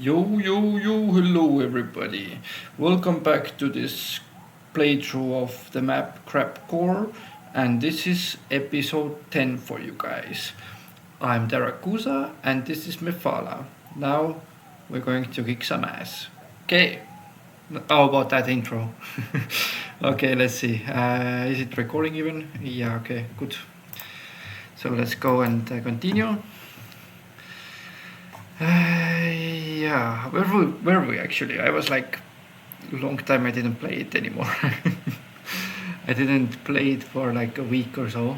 Hello everybody. Welcome back to this playthrough of the map crapcore, and this is episode 10 for you guys. I'm Darakusa and this is Mefala. Now we're going to kick some ass. Okay, how about that intro? Okay, let's see. Is it recording even? Yeah, okay, good. So let's go and continue. Yeah, where were we actually? I was like, a long time I didn't play it anymore. I didn't play it for like a week or so.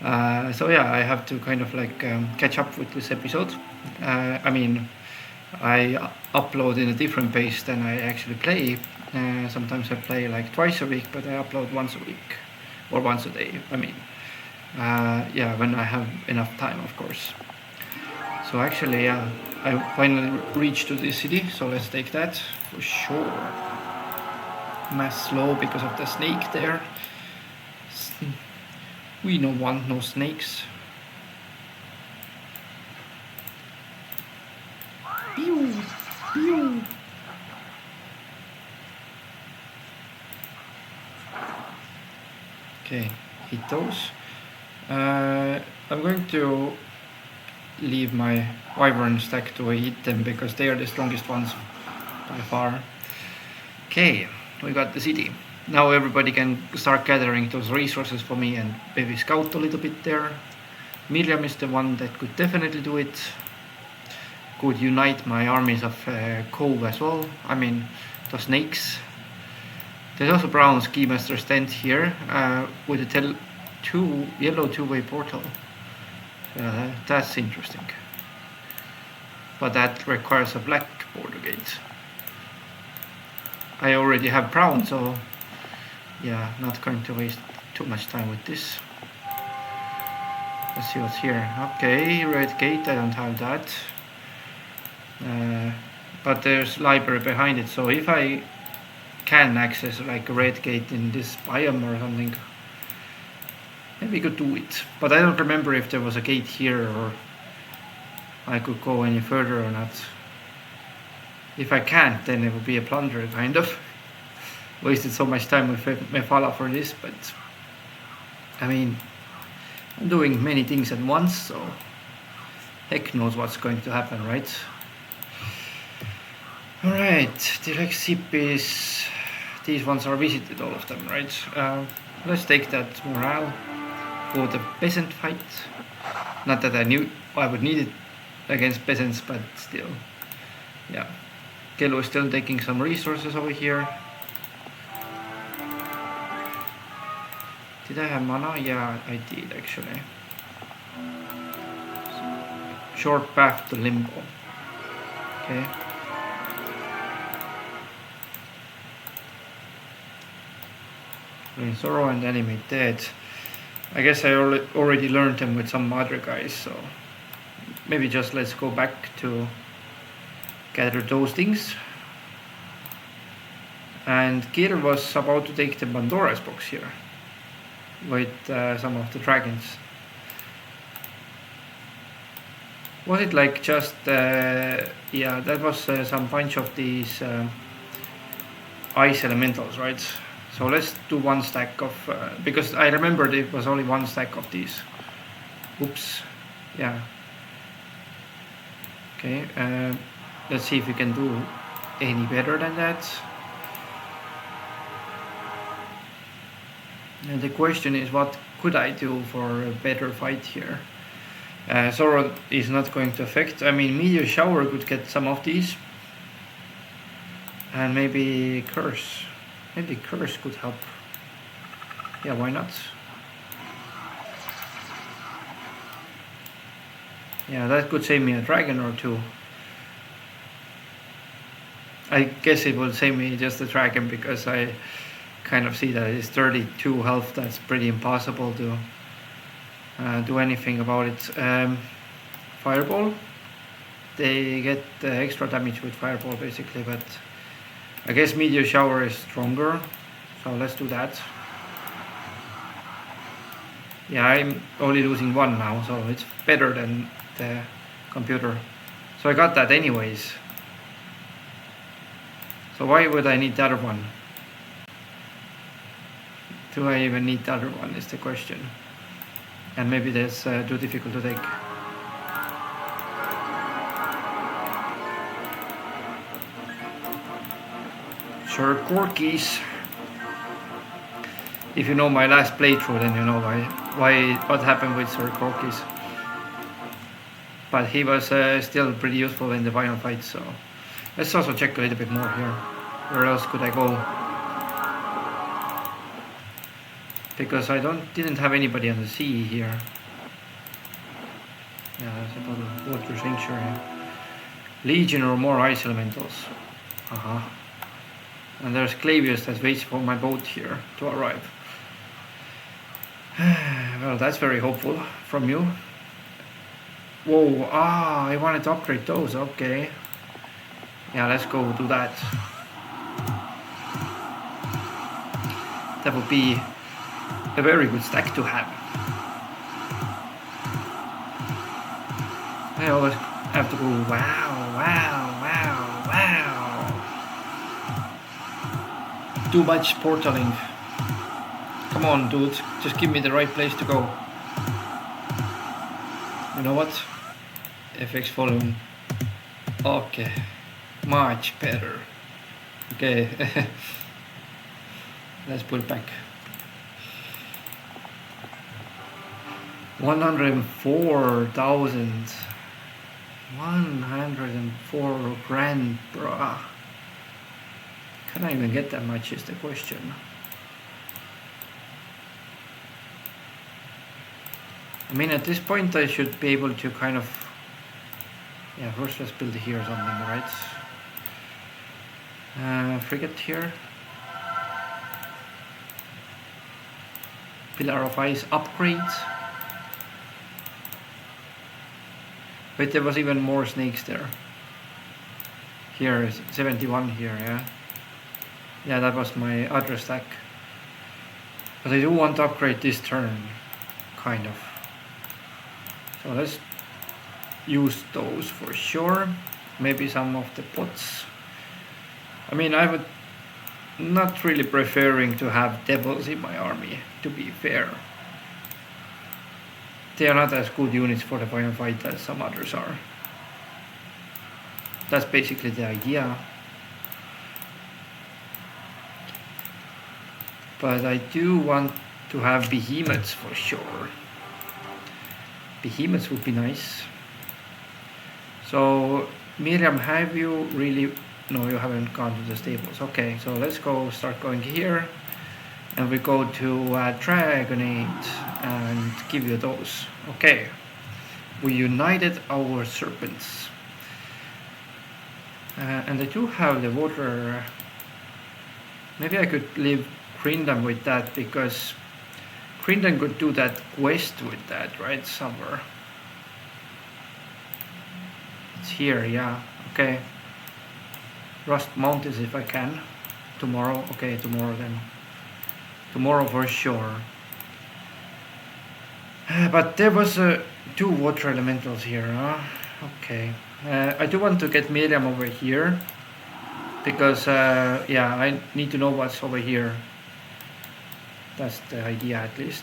So yeah, I have to kind of like catch up with this episode. I upload in a different pace than I actually play. Sometimes I play like twice a week, but I upload once a week or once a day. Yeah, when I have enough time, of course. So actually, I finally reached to this city, so let's take that for sure. Mass slow because of the snake there. We don't want no snakes. Pew, pew. Okay, hit those. I'm going to leave my wyvern stack to hit them because they are the strongest ones by far. Okay, we got the city. Now everybody can start gathering those resources for me and maybe scout a little bit there. Miriam is the one that could definitely do it. Could unite my armies of Cove as well. I mean, the snakes. There's also brown ski master's tent here with a yellow two-way portal. That's interesting. But that requires a black border gate. I already have brown, so yeah, not going to waste too much time with this. Let's see what's here. Okay, red gate, I don't have that. But there's library behind it, so if I can access like a red gate in this biome or something, maybe we could do it. But I don't remember if there was a gate here or I could go any further or not. If I can't, then it would be a plunder, kind of. Wasted so much time with Mefala for this, but I mean, I'm doing many things at once, so heck knows what's going to happen, right? Alright, direct zip is... These ones are visited, all of them, right? Let's take that morale for the peasant fight. Not that I knew I would need it against peasants, but still. Yeah. Kelo is still taking some resources over here. Did I have mana? Yeah, I did actually. Short path to Limbo. Okay. Rain Sorrow and enemy dead. I guess I already learned them with some other guys, so maybe just let's go back to gather those things. And Kir was about to take the Pandora's box here with some of the dragons. Was it like just yeah, that was some bunch of these ice elementals, right? So let's do one stack of because I remembered it was only one stack of these. Oops. Yeah. Okay, let's see if we can do any better than that. And the question is, what could I do for a better fight here? Sorrow is not going to affect. I mean, Meteor Shower could get some of these. And maybe Curse. Maybe Curse could help. Yeah, why not? Yeah, that could save me a dragon or two. I guess it will save me just a dragon because I kind of see that it's 32 health. That's pretty impossible to do anything about it. Fireball. They get extra damage with Fireball basically, but I guess Meteor Shower is stronger. So let's do that. Yeah, I'm only losing one now, so it's better than the computer. So I got that anyways. So why would I need the other one? Do I even need the other one is the question. And maybe that's too difficult to take. Sir Corkies. If you know my last playthrough, then you know what happened with Sir Corkies. But he was still pretty useful in the final fight, so let's also check a little bit more here. Where else could I go? Because I didn't have anybody on the sea here. Yeah, that's about a water sanctuary. Legion or more ice elementals. And there's Clavius that waits for my boat here to arrive. Well, that's very hopeful from you. Whoa, I wanted to upgrade those, okay. Yeah, let's go do that. That would be a very good stack to have. I always have to go, wow, wow, wow, wow. Too much portaling. Come on, dude, just give me the right place to go. You know what? FX volume. Okay, much better. Okay, let's put it back. 104,000. 104 grand, bruh. Can I even get that much is the question. I mean, at this point I should be able to kind of... Yeah, first let's build here something, right? Frigate here. Pillar of Ice upgrades. Wait, there was even more snakes there. Here is 71 here, yeah. Yeah, that was my other stack. But I do want to upgrade this turn, kind of. So let's use those for sure. Maybe some of the pots. I mean, I would not really preferring to have devils in my army, to be fair. They are not as good units for the final fight as some others are. That's basically the idea. But I do want to have behemoths for sure. Behemoths would be nice. So, Miriam, have you really... No, you haven't gone to the stables. Okay, so let's start going here. And we go to Dragonade and give you those. Okay. We united our serpents. And I do have the water. Maybe I could leave Grindam with that, because Grindam could do that quest with that, right? Somewhere. It's here, yeah. Okay. Rust Mountains if I can. Tomorrow. Okay, tomorrow then. Tomorrow for sure. But there was 2 water elementals here, huh? Okay. I do want to get Miriam over here. Because, yeah, I need to know what's over here. That's the idea, at least.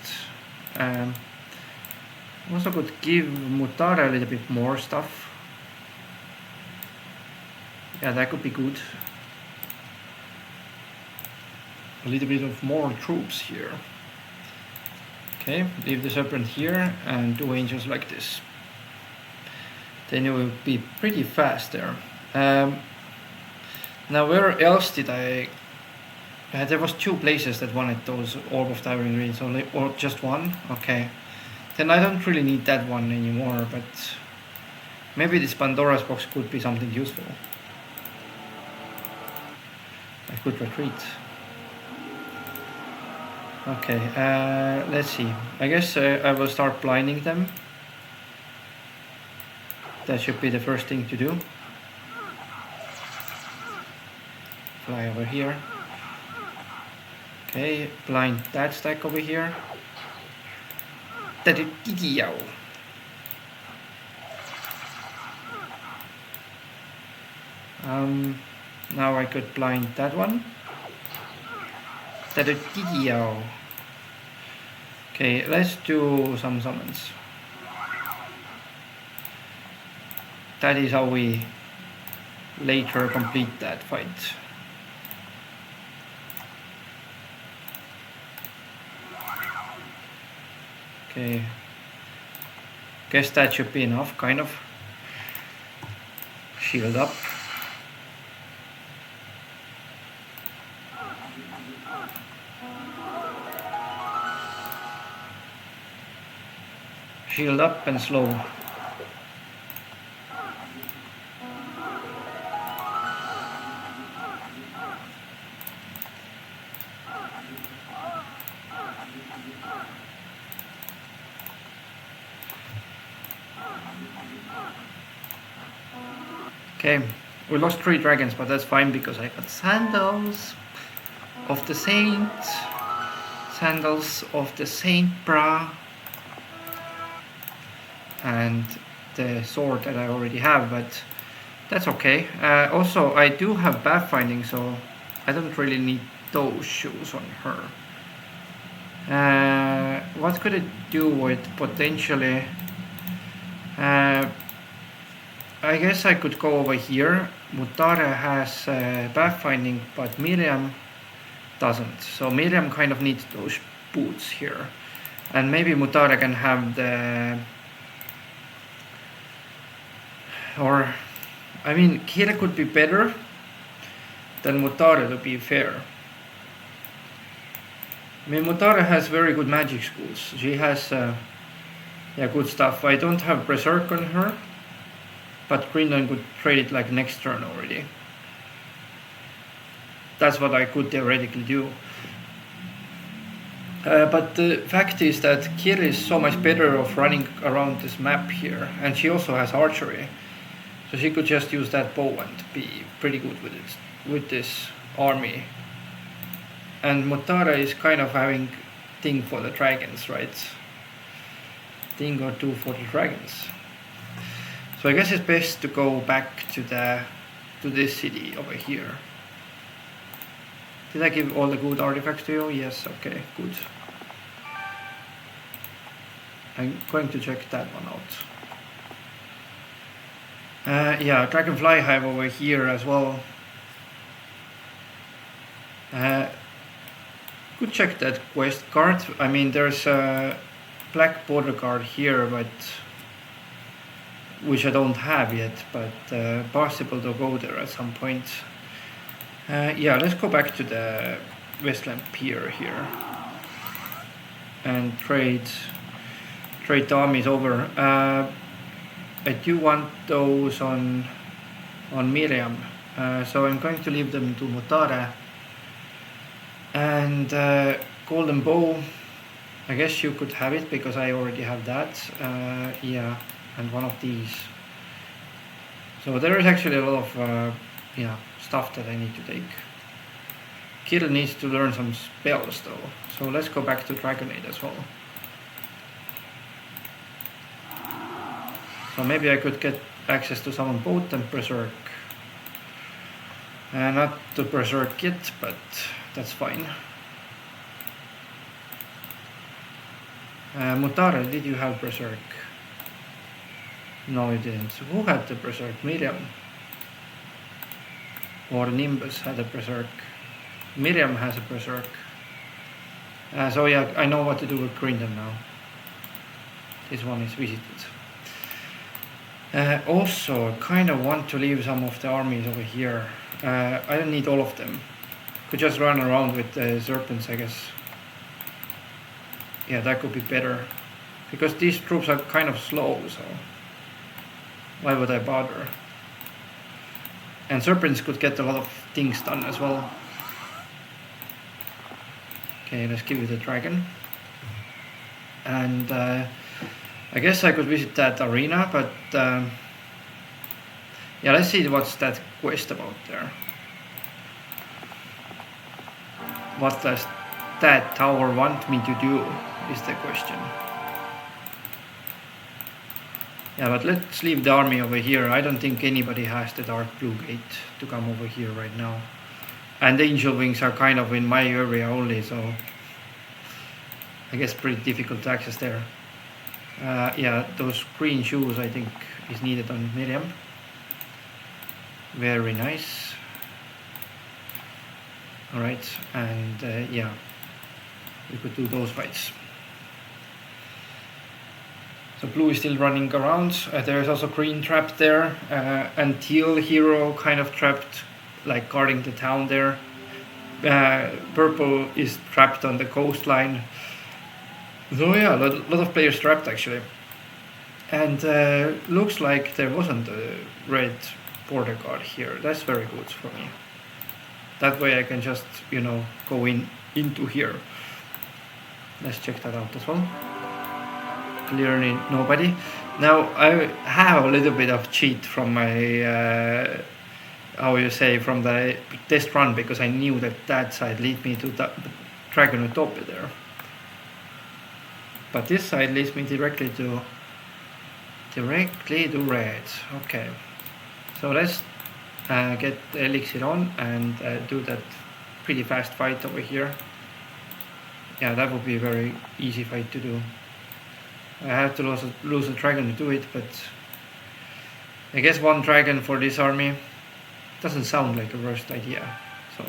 Also could give Mutara a little bit more stuff. Yeah, that could be good. A little bit of more troops here. Okay, leave the serpent here and do angels like this. Then it will be pretty fast there. Now where else did I... there was 2 places that wanted those Orb of Towering Greens, or just one? Okay. Then I don't really need that one anymore, but maybe this Pandora's box could be something useful. I could retreat. Okay, let's see. I guess I will start blinding them. That should be the first thing to do. Fly over here. Okay, blind that stack over here. Now I could blind that one. Tadadideo. Okay, let's do some summons. That is how we later complete that fight. Okay, guess that should be enough, kind of. Shield up. Shield up and slow. Okay, we lost 3 dragons, but that's fine because I got sandals of the saint. Sandals of the saint, brah. And the sword that I already have, but that's okay. Also, I do have pathfinding, so I don't really need those shoes on her. What could I do with potentially? I guess I could go over here. Mutare has pathfinding, but Miriam doesn't. So Miriam kind of needs those boots here. And maybe Mutare can have the... Or, I mean, Kira could be better than Mutare, to be fair. I mean, Mutare has very good magic schools. She has good stuff. I don't have Berserk on her, but Greenland could trade it like next turn already. That's what I could theoretically do. But the fact is that Kira is so much better of running around this map here, and she also has archery. So she could just use that bow and be pretty good with it, with this army. And Mutara is kind of having thing for the dragons, right? Thing or two for the dragons. So I guess it's best to go back to this city over here. Did I give all the good artifacts to you? Yes, okay, good. I'm going to check that one out. Yeah, Dragonfly Hive over here as well. Could check that quest card. I mean, there's a black border card here, but which I don't have yet, but possible to go there at some point. Yeah, let's go back to the Westland Pier here and trade the armies over. I do want those on Miriam, so I'm going to leave them to Mutare. And Golden Bow, I guess you could have it because I already have that. Yeah, and one of these. So there is actually a lot of stuff that I need to take. Kirill needs to learn some spells though, so let's go back to Dragonade as well. So maybe I could get access to summon both and Berserk. Not to Berserk yet, but that's fine. Mutare, did you have Berserk? No, you didn't. Who had the Berserk? Miriam? Or Nimbus had a Berserk? Miriam has a Berserk. So yeah, I know what to do with Grindon now. This one is visited. Also, kind of want to leave some of the armies over here. I don't need all of them. Could just run around with the serpents, I guess. Yeah, that could be better. Because these troops are kind of slow, so why would I bother? And serpents could get a lot of things done as well. Okay, let's give you the dragon. And I guess I could visit that arena, but yeah, let's see what's that quest about there. What does that tower want me to do, is the question. Yeah, but let's leave the army over here. I don't think anybody has the dark blue gate to come over here right now. And the angel wings are kind of in my area only, so I guess pretty difficult to access there. Yeah, those green shoes I think is needed on Miriam. Very nice. Alright, and yeah, we could do those fights. So blue is still running around. There is also green trapped there, and teal hero kind of trapped, like guarding the town there. Purple is trapped on the coastline. So yeah, a lot of players trapped actually. And looks like there wasn't a red border guard here. That's very good for me. That way I can just, go into here. Let's check that out as well. Clearly nobody. Now I have a little bit of cheat from my from the test run, because I knew that side lead me to the Dragon Utopia there. But this side leads me directly to red. Okay, so let's get the elixir on and do that pretty fast fight over here. Yeah, that would be a very easy fight to do. I have to lose a dragon to do it, but I guess one dragon for this army doesn't sound like a worst idea. So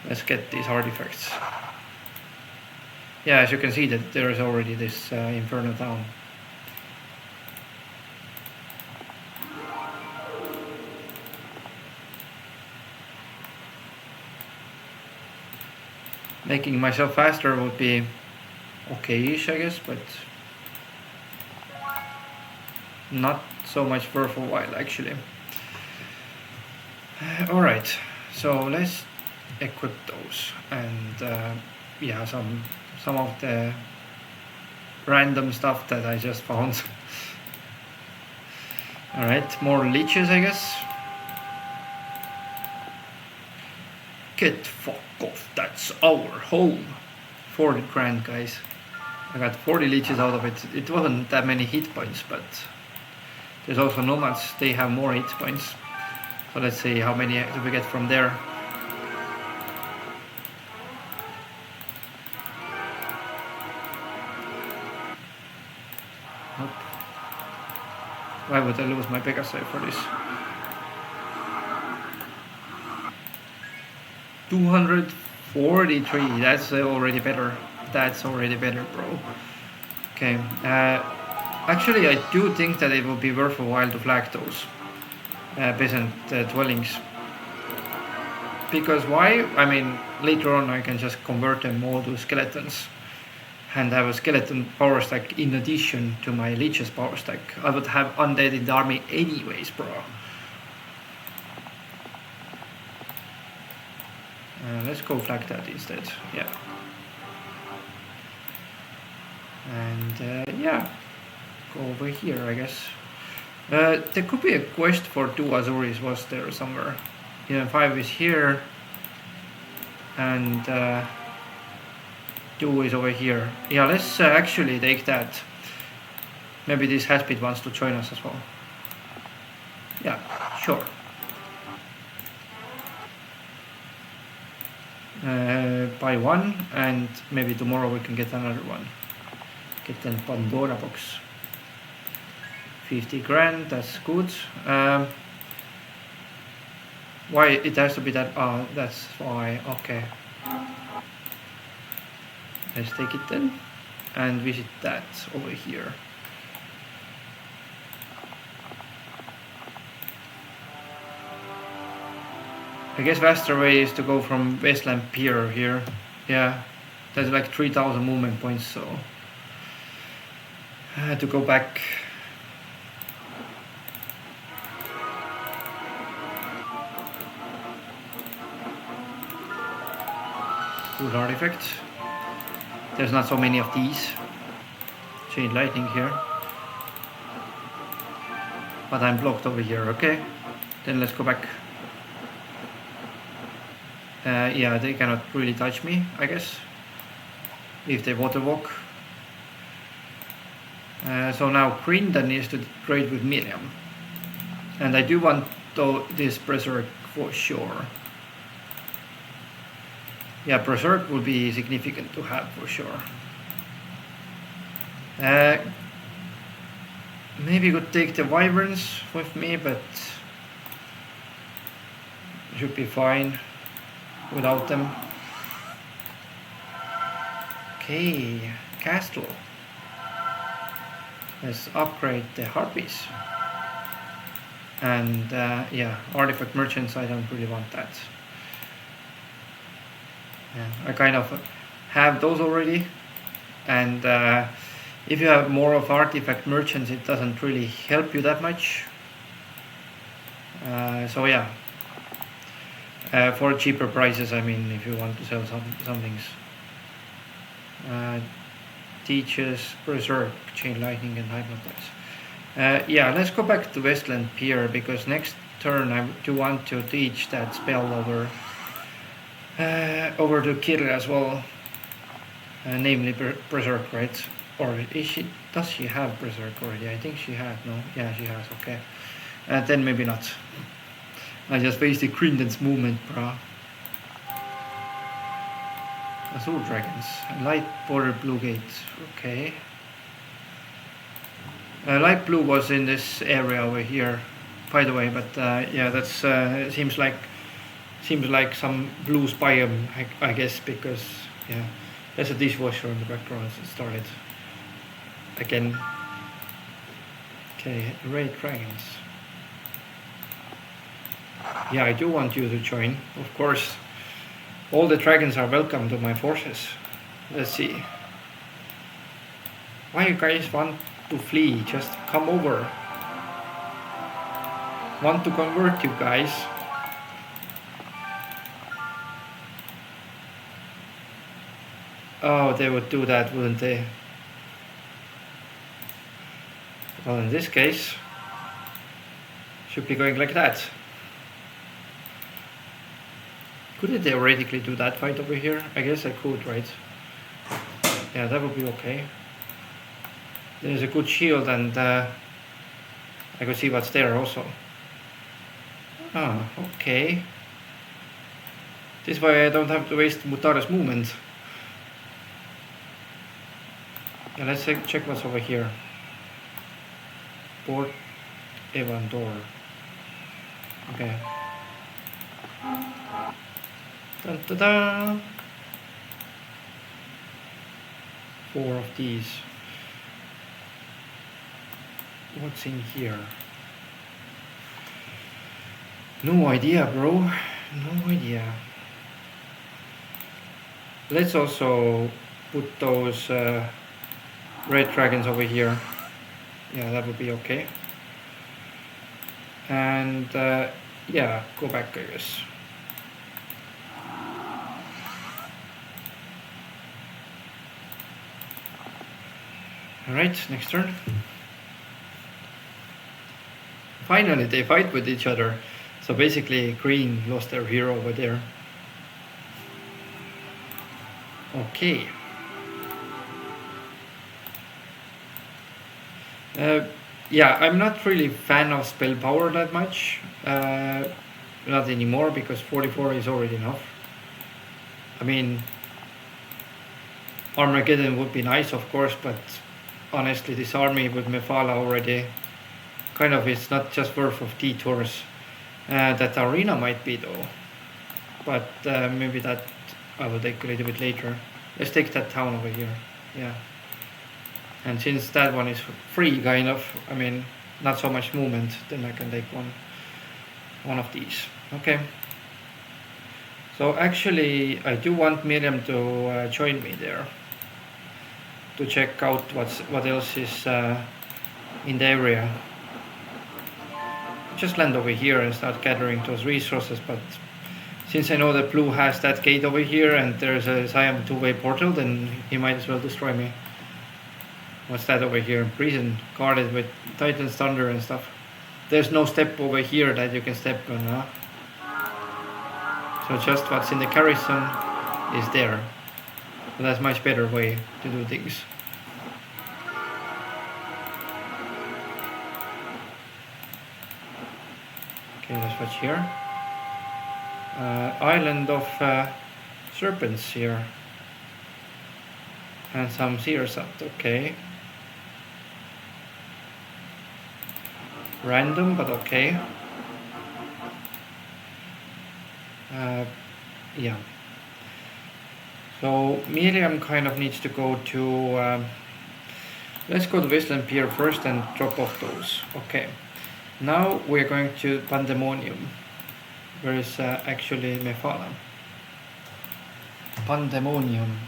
let's get these artifacts. Yeah, as you can see that there is already this Inferno town. Making myself faster would be okay-ish, I guess, but not so much worthwhile actually. Alright, so let's equip those, and yeah, some of the random stuff that I just found. Alright, more leeches I guess. Get fuck off, that's our home. 40 grand guys. I got 40 leeches out of it. It wasn't that many hit points, but there's also nomads, they have more hit points. So let's see how many do we get from there. Nope. Why would I lose my Pegasus for this? 243, that's already better. That's already better, bro. Okay, actually I do think that it would be worth a while to flag those peasant dwellings. Because why? I mean, later on I can just convert them all to skeletons and have a skeleton power stack in addition to my leeches power stack. I would have undead in the army anyways, bro. Let's go flag that instead, yeah. And yeah, go over here I guess. There could be a quest for 2 Azuris, was there somewhere. Yeah, 5 is here, and 2 is over here. Yeah, let's actually take that. Maybe this Haspit wants to join us as well. Yeah, sure. Buy one, and maybe tomorrow we can get another one. Get the Pandora box. 50 grand, that's good. Why it has to be that? Oh, that's why. Okay. Let's take it then and visit that over here. I guess faster way is to go from Westland Pier here. Yeah, that's like 3000 movement points, so I had to go back. Good artifact. There's not so many of these. Chain lightning here. But I'm blocked over here, okay? Then let's go back. Yeah, they cannot really touch me, I guess. If they water walk. So now green then needs to trade with Miriam. And I do want this Berserk for sure. Yeah, Berserk will be significant to have for sure. Maybe could take the Wyverns with me, but should be fine without them. Okay, castle. Let's upgrade the Harpies. And yeah, artifact merchants, I don't really want that. Yeah, I kind of have those already. And if you have more of artifact merchants, it doesn't really help you that much. So yeah, for cheaper prices, I mean, if you want to sell some things. Teaches, Berserk, Chain Lightning and Hypnotize. Yeah, let's go back to Westland Pier, because next turn I do want to teach that spell over to Kir as well. Namely Berserk, right? Or does she have Berserk already? I think she had, no? Yeah, she has, okay. Then maybe not. I just wasted Crinden's movement, bro. Azure Dragons. Light Border Blue Gate. Okay. Light Blue was in this area over here, by the way, but yeah, that's seems like some blue biome, I guess, because yeah, there's a dishwasher in the background. It started again. Okay, Red Dragons. Yeah, I do want you to join, of course. All the dragons are welcome to my forces. Let's see. Why you guys want to flee? Just come over. Want to convert you guys. Oh, they would do that, wouldn't they? Well, in this case, should be going like that. Could I theoretically do that fight over here? I guess I could, right? Yeah, that would be okay. There's a good shield, and I could see what's there also. Ah, okay. This way I don't have to waste Mutara's movement. Yeah, let's check what's over here. Port Evandor. Okay. Dun, da, da. 4 of these. What's in here? No idea, bro. No idea. Let's also put those red dragons over here. Yeah, that would be okay. And yeah, go back, I guess. Alright, next turn. Finally, they fight with each other. So basically, green lost their hero over there. Okay. Yeah, I'm not really fan of spell power that much. Not anymore, because 44 is already enough. I mean, Armageddon would be nice, of course, but honestly, this army with Mephala already kind of is not just worth of detours. That arena might be though, but maybe that I will take a little bit later. Let's take that town over here. Yeah. And since that one is free, kind of, I mean, not so much movement, then I can take one of these. Okay. So actually, I do want Miriam to join me there to check out what else is in the area. Just land over here and start gathering those resources, but since I know that blue has that gate over here and there's a Siam two-way portal, then he might as well destroy me. What's that over here? Prison, guarded with Titan's Thunder and stuff. There's no step over here that you can step on, huh? So just what's in the garrison is there. But that's much better way to do things. Okay, let's watch here. Island of serpents here. And some searsat, okay. Random, but okay. Yeah. So Miriam kind of needs to go to... let's go to Wasteland Pier first and drop off those. Okay. Now we're going to Pandemonium. Where is actually Mephala? Pandemonium.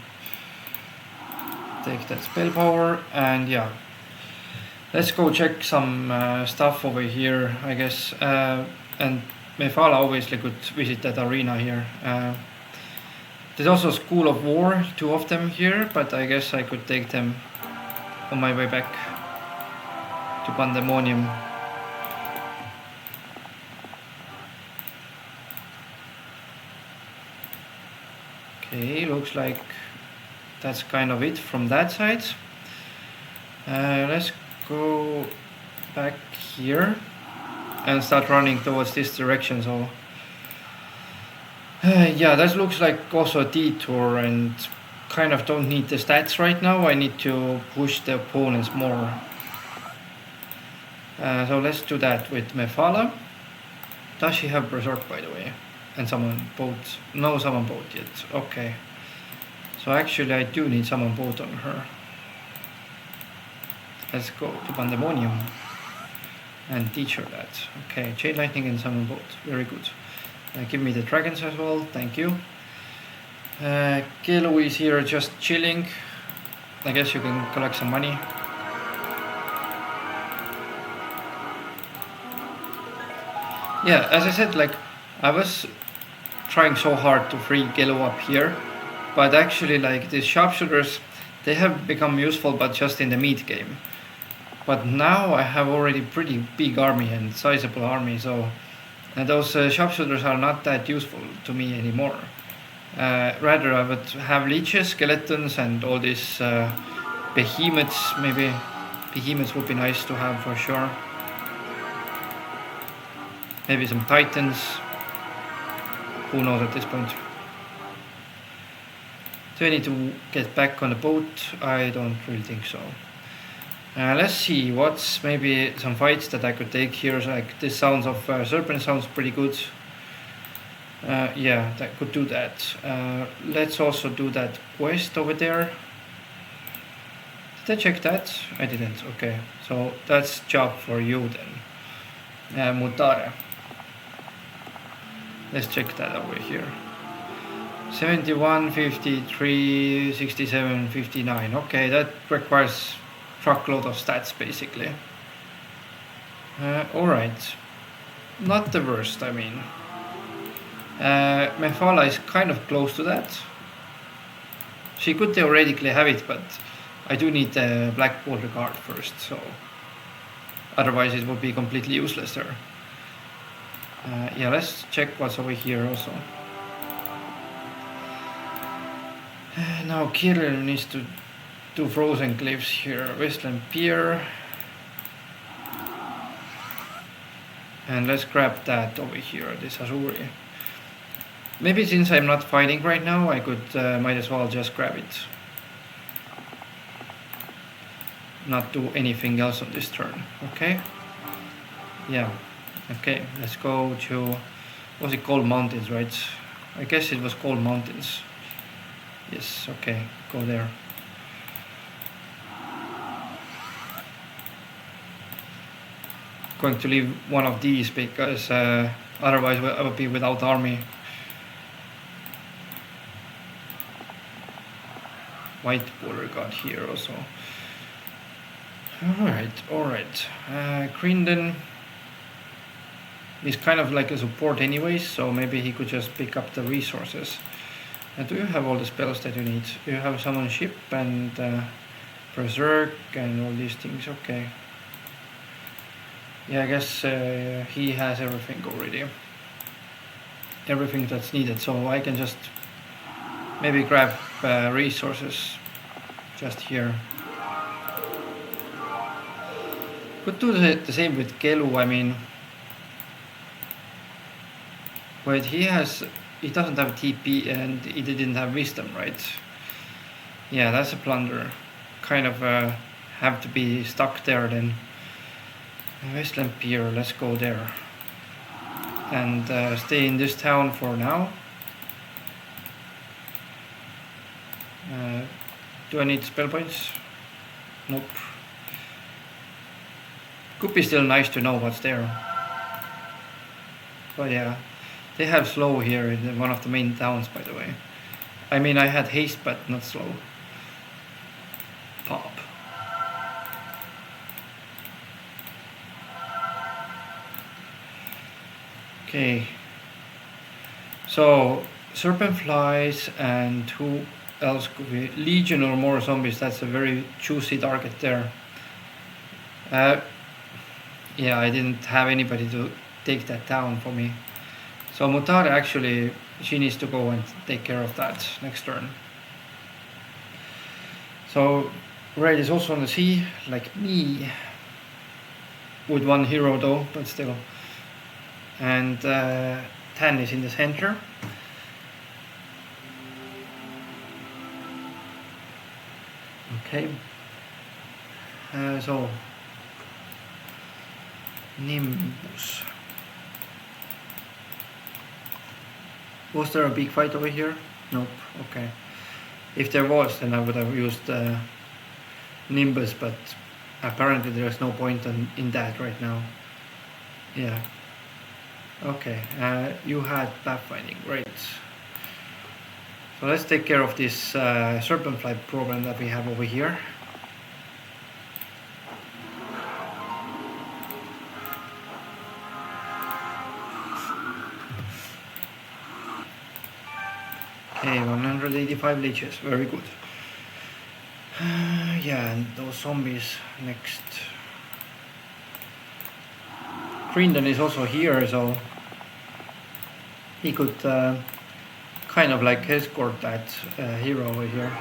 Take that spell power and yeah. Let's go check some stuff over here, I guess. And Mephala obviously could visit that arena here. There's also School of War, 2 of them here, but I guess I could take them on my way back to Pandemonium. Okay, looks like that's kind of it from that side. Let's go back here and start running towards this direction. So yeah, that looks like also a detour, and kind of don't need the stats right now. I need to push the opponents more. So let's do that with Mephala. Does she have Berserk, by the way? And Summon Boat? No Summon Boat yet. Okay. So actually I do need Summon Boat on her. Let's go to Pandemonium and teach her that. Okay, Chain Lightning and Summon Boat. Very good. Give me the dragons as well. Thank you. Kelu is here just chilling. I guess you can collect some money. Yeah, as I said, like I was trying so hard to free Kelu up here, but actually like these sharpshooters, they have become useful but just in the mid game. But now I have already pretty big army and sizable army, so and those sharpshooters are not that useful to me anymore. Rather I would have leeches, skeletons and all these behemoths. Maybe behemoths would be nice to have for sure. Maybe some titans. Who knows at this point. Do I need to get back on the boat? I don't really think so. Let's see, what's maybe some fights that I could take here. Like this sounds of serpent sounds pretty good. Yeah, that could do that. Let's also do that quest over there. Did I check that? I didn't. Okay, so that's job for you then. Mutare. Let's check that over here. 71, 53, 67, 59. Okay, that requires truckload of stats basically. Alright. Not the worst, I mean. Mephala is kind of close to that. She could theoretically have it, but I do need the black border guard first, so otherwise it would be completely useless there. Yeah, let's check what's over here also. Now Kirill needs to do frozen cliffs here. Wasteland Pier. And let's grab that over here, this Azuri. Maybe since I'm not fighting right now, I could might as well just grab it. Not do anything else on this turn, okay? Yeah, okay, let's go to, was it Cold Mountains, right? I guess it was Cold Mountains. Yes, okay, go there. Going to leave one of these because otherwise I would be without army. White border guard here also. Alright. Crinden is kind of like a support anyways, so maybe he could just pick up the resources. Do you have all the spells that you need? Do you have Summon Ship and Berserk and all these things? Okay. Yeah, I guess he has everything already. Everything that's needed, so I can just maybe grab resources just here. Could do the same with Kelu, I mean. Wait, he doesn't have TP and he didn't have wisdom, right? Yeah, that's a blunder. Kind of have to be stuck there then. Westland Pier, let's go there. And stay in this town for now. Do I need spell points? Nope. Could be still nice to know what's there. But yeah, they have slow here in one of the main towns, by the way. I mean, I had haste, but not slow. Pop. Okay. So, serpent flies and who else could be? Legion or more zombies, that's a very juicy target there. Yeah, I didn't have anybody to take that down for me. So Mutare actually, she needs to go and take care of that next turn. So Raid is also on the sea, like me. With one hero though, but still. And Tan is in the center. Okay. So Nimbus. Was there a big fight over here? Nope. Okay. If there was, then I would have used Nimbus, but apparently there's no point in that right now. Yeah. Okay. You had pathfinding. Great. So let's take care of this serpent fly problem that we have over here. Okay, 185 leeches, very good. Yeah, and those zombies next. Grindon is also here, so he could kind of like escort that hero over here.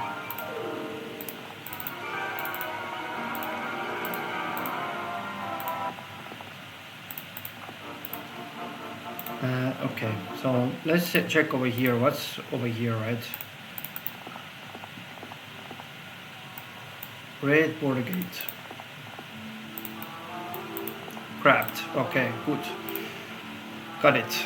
Okay, so let's check over here. What's over here, right? Red border gate. Cracked. Okay, good. Got it.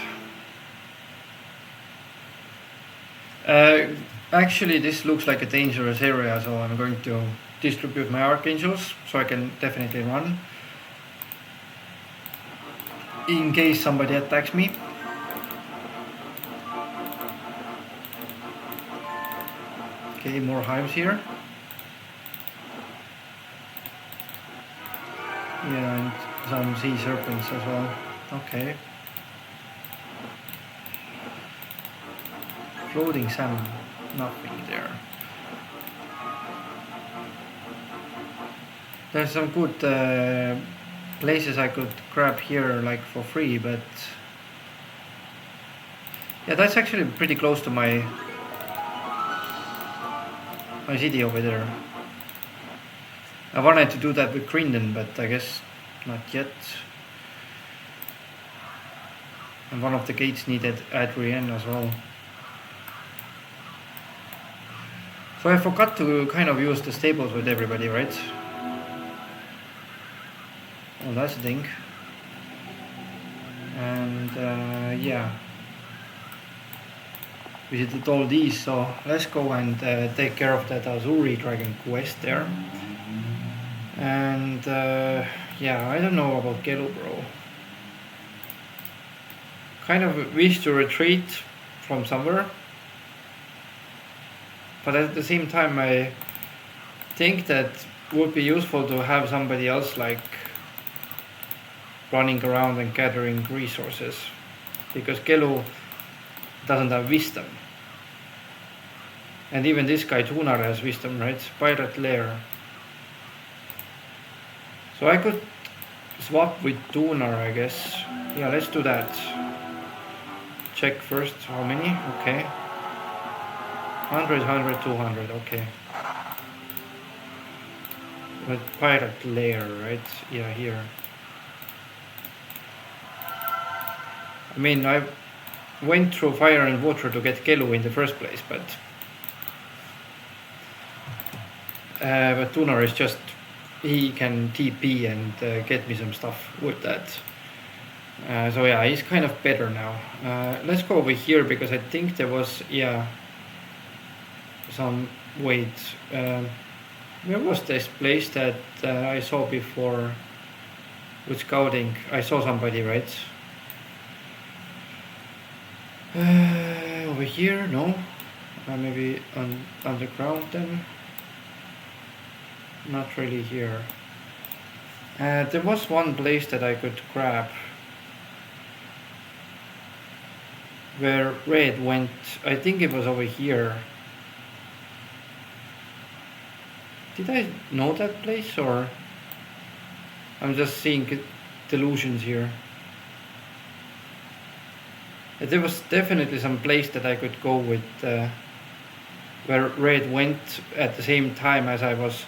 Actually, this looks like a dangerous area, so I'm going to distribute my archangels so I can definitely run in case somebody attacks me. Okay, more hives here. Yeah, and some sea serpents as well. Okay. Floating salmon, nothing there. There's some good places I could grab here, like for free, but yeah, that's actually pretty close to my city over there. I wanted to do that with Grindon, but I guess not yet. And one of the gates needed Adrienne as well. So I forgot to kind of use the stables with everybody, right? Well, that's a thing. And yeah, we did all these, so let's go and take care of that Azuri Dragon quest there. And yeah, I don't know about Gelo, bro. Kind of wish to retreat from somewhere, but at the same time I think that would be useful to have somebody else like running around and gathering resources, because Gelo doesn't have wisdom, and even this guy Tunar has wisdom, right? Pirate Lair. So I could swap with Tunar, I guess. Yeah, let's do that. Check first how many. Okay, 100, 100, 200. Okay. But Pirate Lair, right? Yeah, here. I mean, went through fire and water to get Kelu in the first place, but Tunar is just, he can TP and get me some stuff with that. So yeah, he's kind of better now. Let's go over here because I think there was, yeah, some wait. Where was this place that I saw before with scouting? I saw somebody, right? Over here? No. Maybe on underground then. Not really here. There was one place that I could grab where red went. I think it was over here. Did I know that place, or I'm just seeing delusions here? There was definitely some place that I could go with where red went at the same time as I was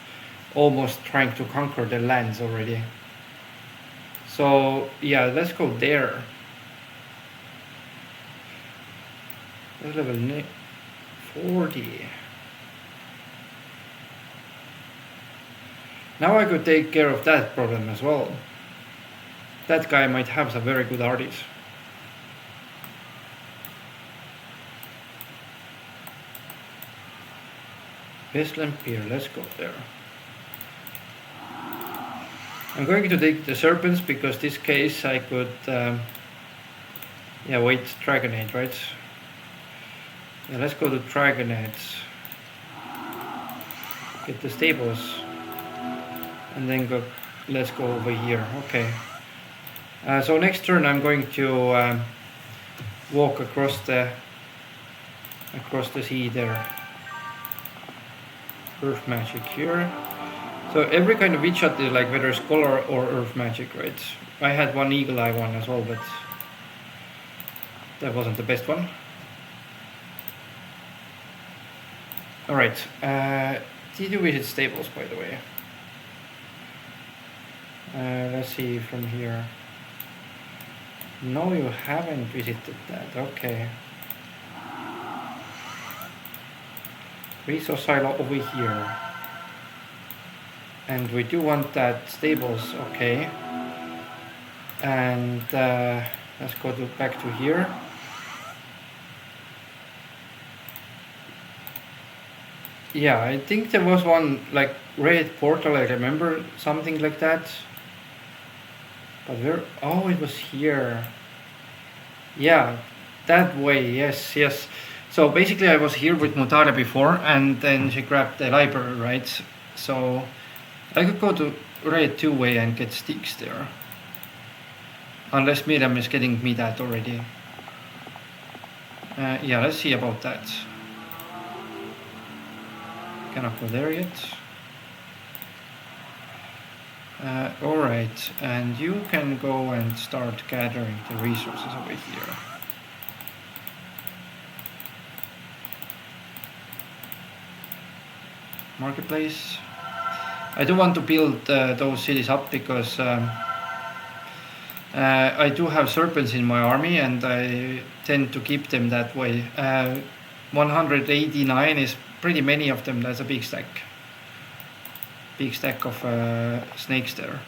almost trying to conquer the lands already. So yeah, let's go there. That's level 40. Now I could take care of that problem as well. That guy might have some very good artists. Westland Pier, let's go there. I'm going to take the serpents because this case I could yeah, wait, Dragonade, right? Yeah, let's go to Dragonades. Get the stables. And then go, let's go over here. Okay. So next turn I'm going to walk across the sea there. Earth magic here. So every kind of witch shot is like whether scholar or earth magic, right? I had one eagle eye one as well, but that wasn't the best one. Alright, did you visit stables, by the way? Let's see from here. No, you haven't visited that. Okay. Resource silo over here. And we do want that stables, okay. And let's go back to here. Yeah, I think there was one like red portal, I remember something like that. But where? Oh, it was here. Yeah, that way, yes, yes. So basically I was here with Mutare before, and then she grabbed the library, right? So I could go to red two-way and get sticks there. Unless Miriam is getting me that already. Yeah, let's see about that. Cannot go there yet. Alright, and you can go and start gathering the resources over here. Marketplace. I do want to build those cities up because I do have serpents in my army and I tend to keep them that way. 189 is pretty many of them, that's a big stack. Big stack of snakes there.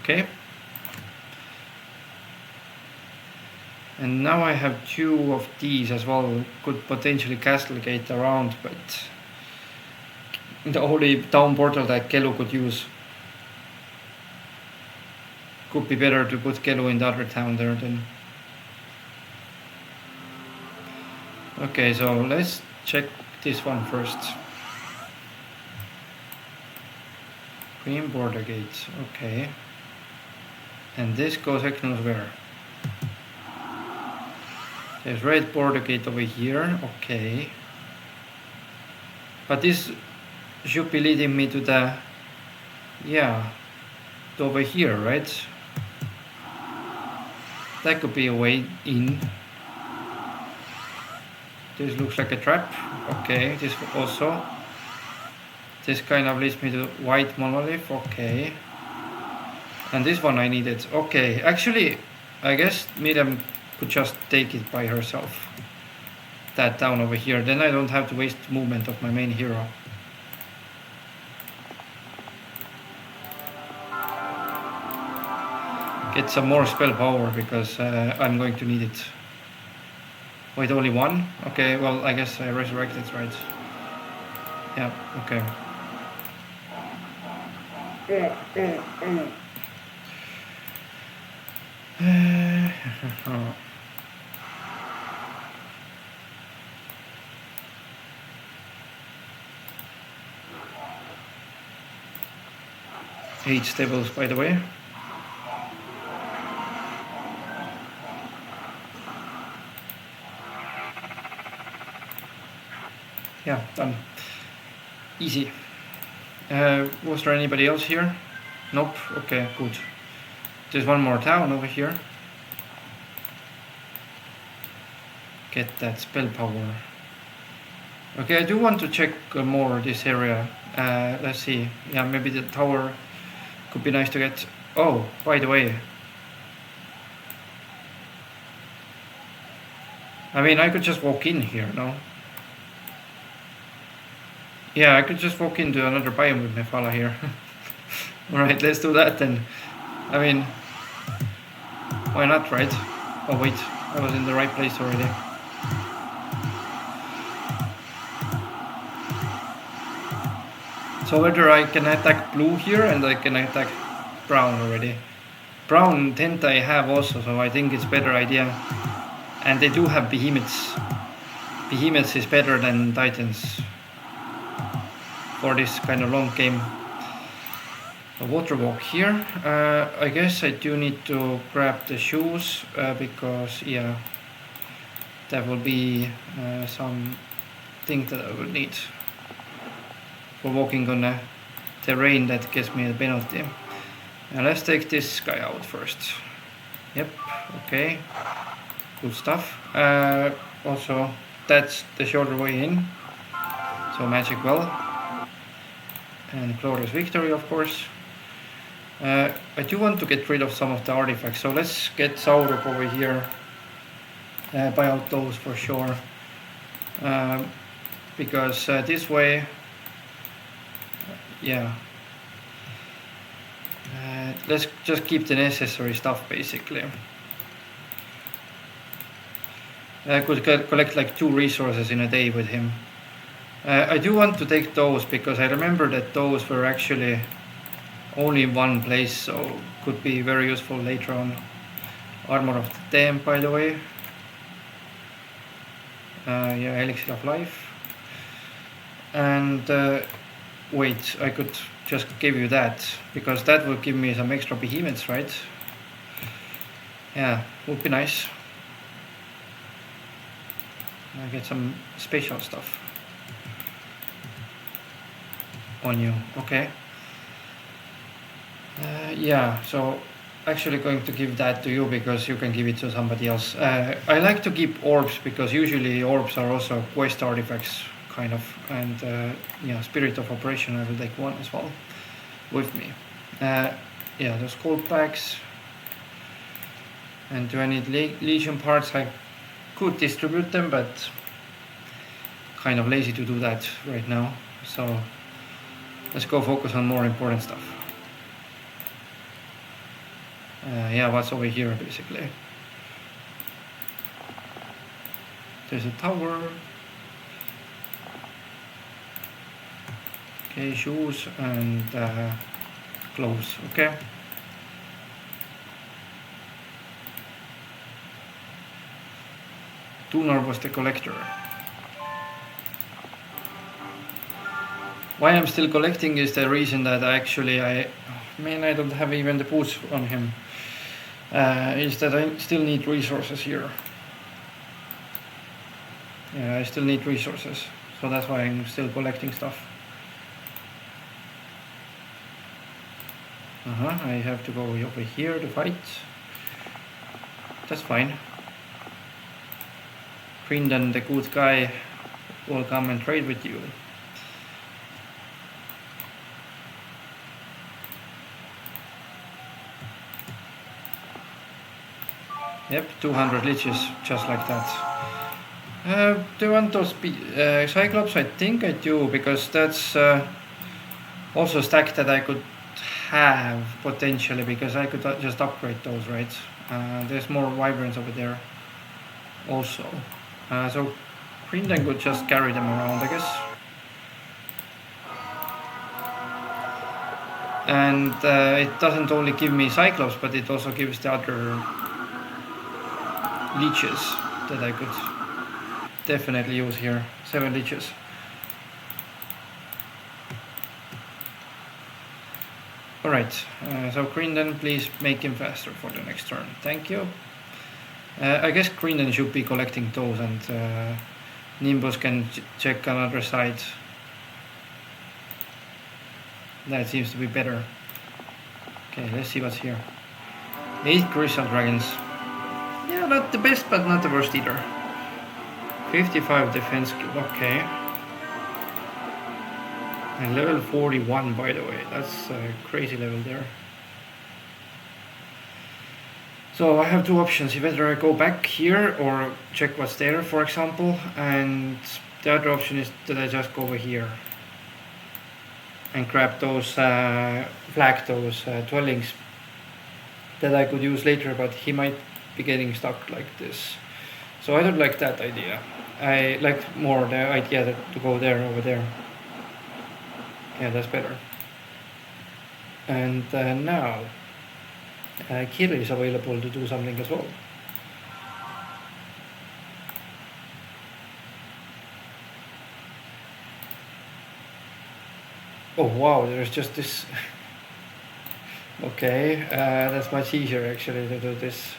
Okay. And now I have 2 of these as well. Could potentially castle gate around, but the only town portal that Kelu could use. Could be better to put Kelu in the other town there then. Okay, so let's check this one first. Green border gates, okay. And this goes heck knows where. There's red border gate over here, okay. But this should be leading me to the, yeah, to over here, right? That could be a way in. This looks like a trap, okay, this also. This kind of leads me to white monolith, okay. And this one I needed, okay. Actually, I guess Miriam could just take it by herself. That down over here. Then I don't have to waste movement of my main hero. Get some more spell power because I'm going to need it. Wait, only one? Okay, well, I guess I resurrected, right? Yeah, okay. Eight stables, by the way. Yeah, done. Easy. Was there anybody else here? Nope. Okay, good. There's one more town over here. Get that spell power. Okay, I do want to check more this area. Let's see. Yeah, maybe the tower could be nice to get. Oh, by the way. I mean, I could just walk in here, no? Yeah, I could just walk into another biome with my fella here. Alright, let's do that then. I mean, why not, right? Oh wait, I was in the right place already. So whether I can attack blue here and I can attack brown already. Brown tent I have also, so I think it's a better idea. And they do have behemoths. Behemoths is better than titans for this kind of long game. A water walk here. I guess I do need to grab the shoes because yeah, that will be some thing that I will need for walking on a terrain that gives me a penalty. Let's take this guy out first. Yep, okay, good stuff. Also, that's the shorter way in. So magic well and glorious victory, of course. I do want to get rid of some of the artifacts, so let's get Sauruk over here, buy out those for sure, because this way, yeah, let's just keep the necessary stuff basically. I could collect like 2 resources in a day with him. I do want to take those because I remember that those were actually only in one place, so could be very useful later on. Armor of the Dam, by the way. Yeah, Elixir of Life. And wait, I could just give you that because that will give me some extra behemoths, right? Yeah, would be nice. I get some special stuff on you. Okay. Yeah, so actually going to give that to you because you can give it to somebody else. I like to keep orbs because usually orbs are also quest artifacts, kind of, and yeah, Spirit of Operation I will take one as well with me. Yeah, those gold packs. And do I need Legion parts? I could distribute them, but kind of lazy to do that right now. So let's go focus on more important stuff. Yeah, what's over here basically? There's a tower. Okay, shoes and clothes. Okay. Tunar was the collector. Why I'm still collecting is the reason that I don't have even the boots on him. Is that I still need resources here. Yeah, I still need resources, so that's why I'm still collecting stuff. I have to go over here to fight. That's fine. Grindan, the good guy, will come and trade with you. Yep, 200 liches, just like that. Do you want those Cyclops? I think I do, because that's also a stack that I could have potentially, because I could just upgrade those, right? There's more Wyverns over there also. So Green then could just carry them around, I guess. And it doesn't only give me Cyclops, but it also gives the other leeches that I could definitely use here. 7 leeches. Alright, so Green then please make him faster for the next turn. Thank you. I guess Green then should be collecting those, and Nimbus can check another side. That seems to be better. Okay, let's see what's here. 8 Crystal Dragons. Yeah, not the best, but not the worst either. 55 defense, okay. And level 41, by the way. That's a crazy level there. So I have two options. Either I go back here or check what's there, for example. And the other option is that I just go over here and grab those, flag those dwellings that I could use later, but he might be getting stuck like this. So I don't like that idea. I like more the idea that to go there, over there. Yeah, that's better. And now Kiri is available to do something as well. Oh wow, there's just this. Okay, that's much easier actually to do this.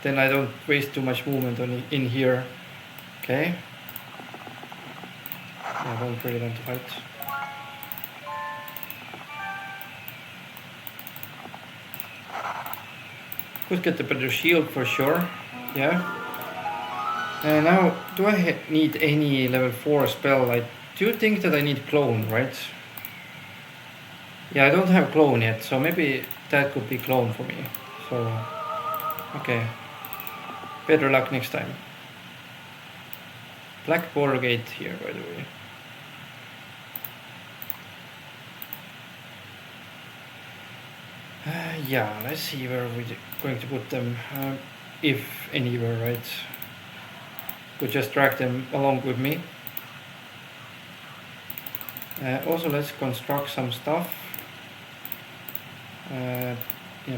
Then I don't waste too much movement in here. Okay. I don't really want to fight. Could get the better shield for sure. Yeah. Now, do I need any level 4 spell? I do think that I need clone, right? Yeah, I don't have clone yet, so maybe that could be clone for me. So, okay. Better luck next time. Black border gate here, by the way. Yeah, let's see where we're going to put them, if anywhere, right? Could just drag them along with me. Also, let's construct some stuff. Yeah,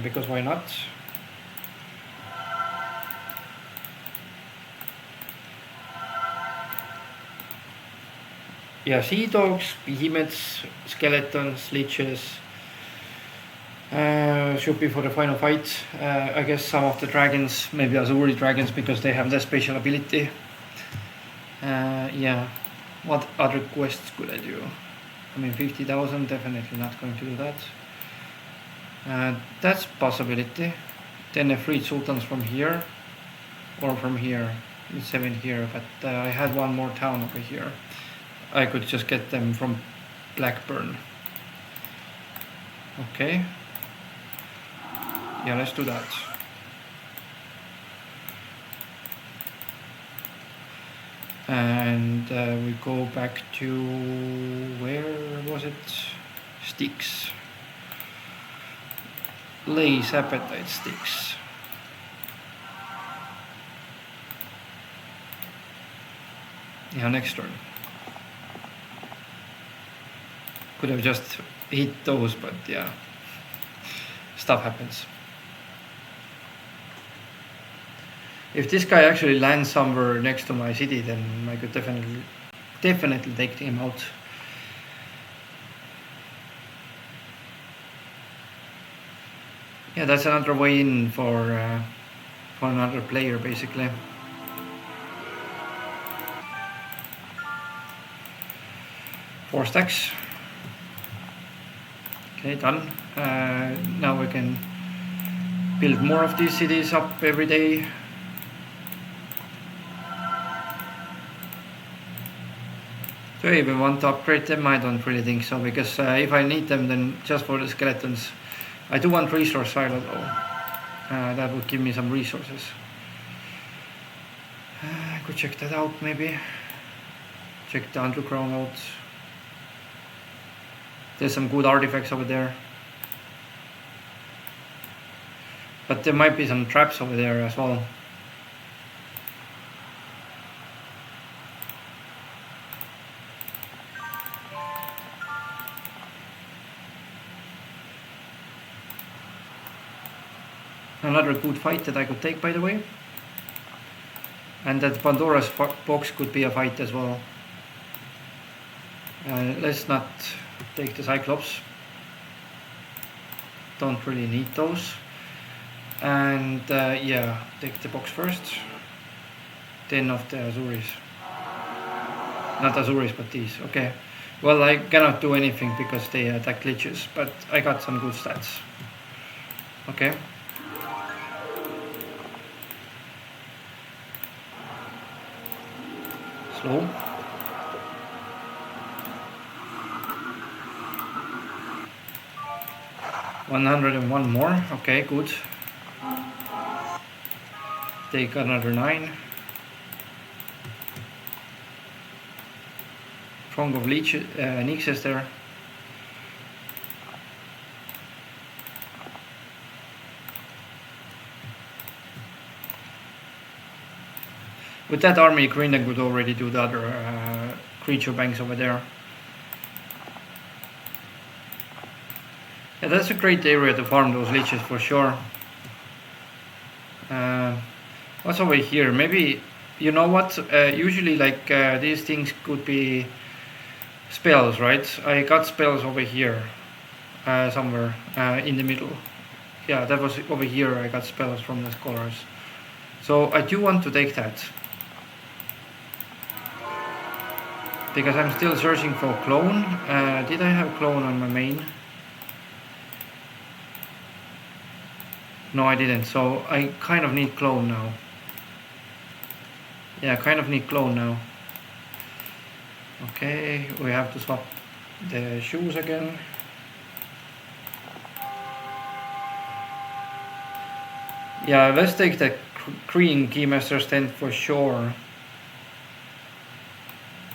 because why not? Yeah, sea dogs, behemoths, skeletons, leeches. Should be for the final fight. I guess some of the dragons, maybe Azuri dragons, because they have the special ability. Yeah, what other quests could I do? I mean, 50,000, definitely not going to do that. That's possibility. Then I freed sultans from here, or from here. It's 7 here, but I had one more town over here. I could just get them from Blackburn. Okay. Yeah, let's do that. And we go back to, where was it? Sticks. Lay's appetite sticks. Yeah, next turn. Could have just hit those, but yeah, stuff happens. If this guy actually lands somewhere next to my city, then I could definitely take him out. Yeah, that's another way in for another player, basically. Four stacks. Okay, done. Now we can build more of these cities up every day. Do I even want to upgrade them? I don't really think so, because if I need them, then just for the skeletons. I do want resource silo though. That would give me some resources. I could check that out maybe. Check the underground out. There's some good artifacts over there. But there might be some traps over there as well. Another good fight that I could take, by the way. And that Pandora's box could be a fight as well. Let's not take the Cyclops. Don't really need those. And yeah, take the box first. 10 of the Azuris. Not Azuris, but these. Okay. Well, I cannot do anything because they attack glitches, but I got some good stats. Okay. Slow. 101 more. Okay, good. Take another 9. Throng of Nixes there. With that army, Greenland could already do the other creature banks over there. Yeah, that's a great area to farm those leeches for sure. What's over here? Maybe, you know what? Usually like these things could be spells, right? I got spells over here somewhere in the middle. Yeah, that was over here. I got spells from the scholars. So I do want to take that. Because I'm still searching for clone. Did I have clone on my main? No, I didn't. So I kind of need clone now. Yeah, I kind of need clone now. Okay, we have to swap the shoes again. Yeah, let's take the Green Keymaster's tent for sure.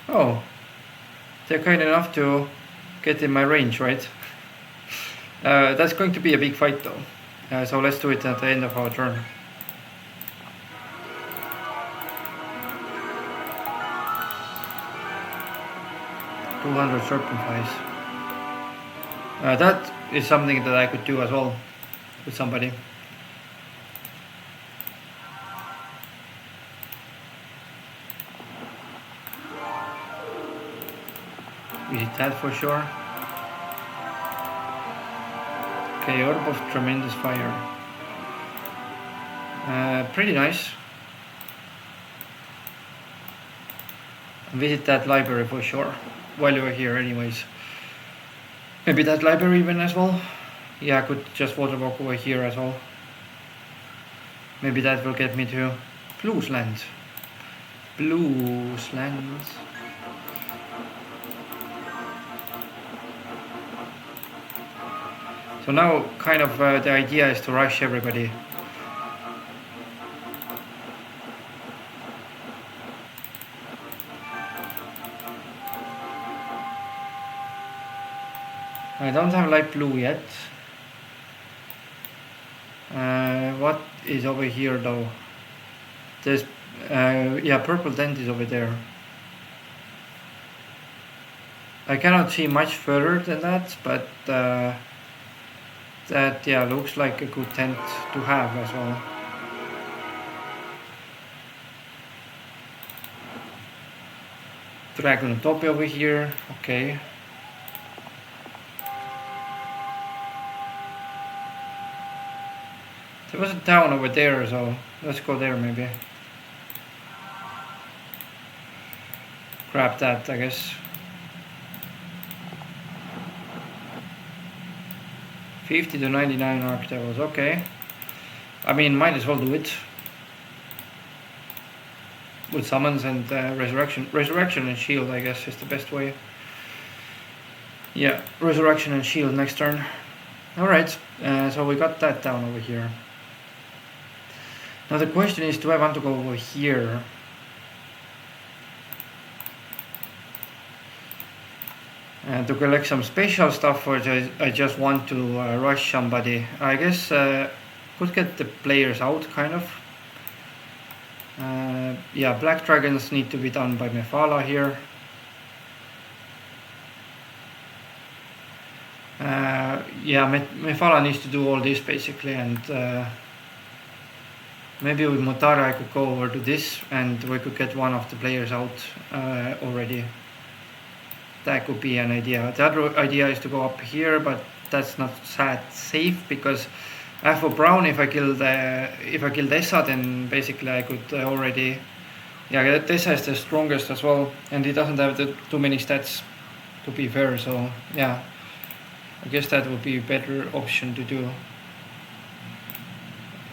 Oh, they're kind enough to get in my range, right? That's going to be a big fight though. So let's do it at the end of our turn. $200 serpent flies. That is something that I could do as well with somebody. We did that for sure. Okay, Orb of Tremendous Fire. Pretty nice. Visit that library for sure, while you are here anyways. Maybe that library even as well. Yeah, I could just water walk over here as well. Maybe that will get me to Blues Land. Blues Lands. So now kind of the idea is to rush everybody. I don't have light blue yet. What is over here though? There's yeah, purple tent is over there. I cannot see much further than that, but that, yeah, looks like a good tent to have as well. Dragon Utopia over here, okay. There was a town over there, so let's go there maybe. Grab that, I guess. 50 to 99 archetypals, okay. I mean, might as well do it. With summons and resurrection. Resurrection and shield, I guess, is the best way. Yeah, resurrection and shield next turn. Alright, so we got that down over here. Now the question is, do I want to go over here? To collect some special stuff, or I just want to rush somebody. I guess could get the players out, kind of. Yeah, black dragons need to be done by Mephala here. Yeah, Mephala needs to do all this basically, and maybe with Motara I could go over to this and we could get one of the players out already. That could be an idea. The other idea is to go up here, but that's not that safe because for Brown, if I kill Essa, then basically I could already. Yeah, Essa is the strongest as well, and he doesn't have too many stats, to be fair. So yeah, I guess that would be a better option to do.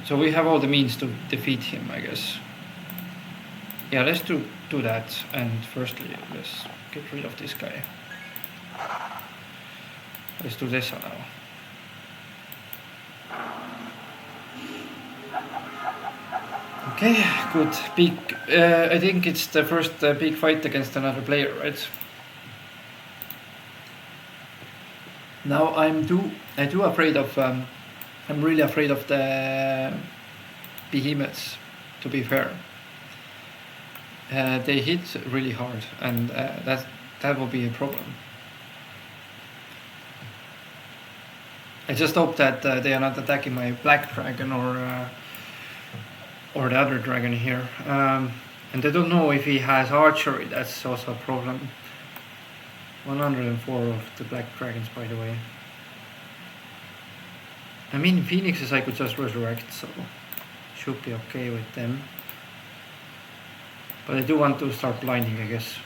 So we have all the means to defeat him, I guess. Yeah, let's do that. And firstly, let's get rid of this guy. Let's do this now. Okay, good. Big. I think it's the first big fight against another player, right? Now I'm afraid of. I'm really afraid of the behemoths. To be fair, they hit really hard, and that will be a problem. I just hope that they are not attacking my black dragon or the other dragon here. And I don't know if he has archery. That's also a problem. 104 of the black dragons, by the way. I mean, phoenixes I could just resurrect, so should be okay with them. But I do want to start blinding, I guess.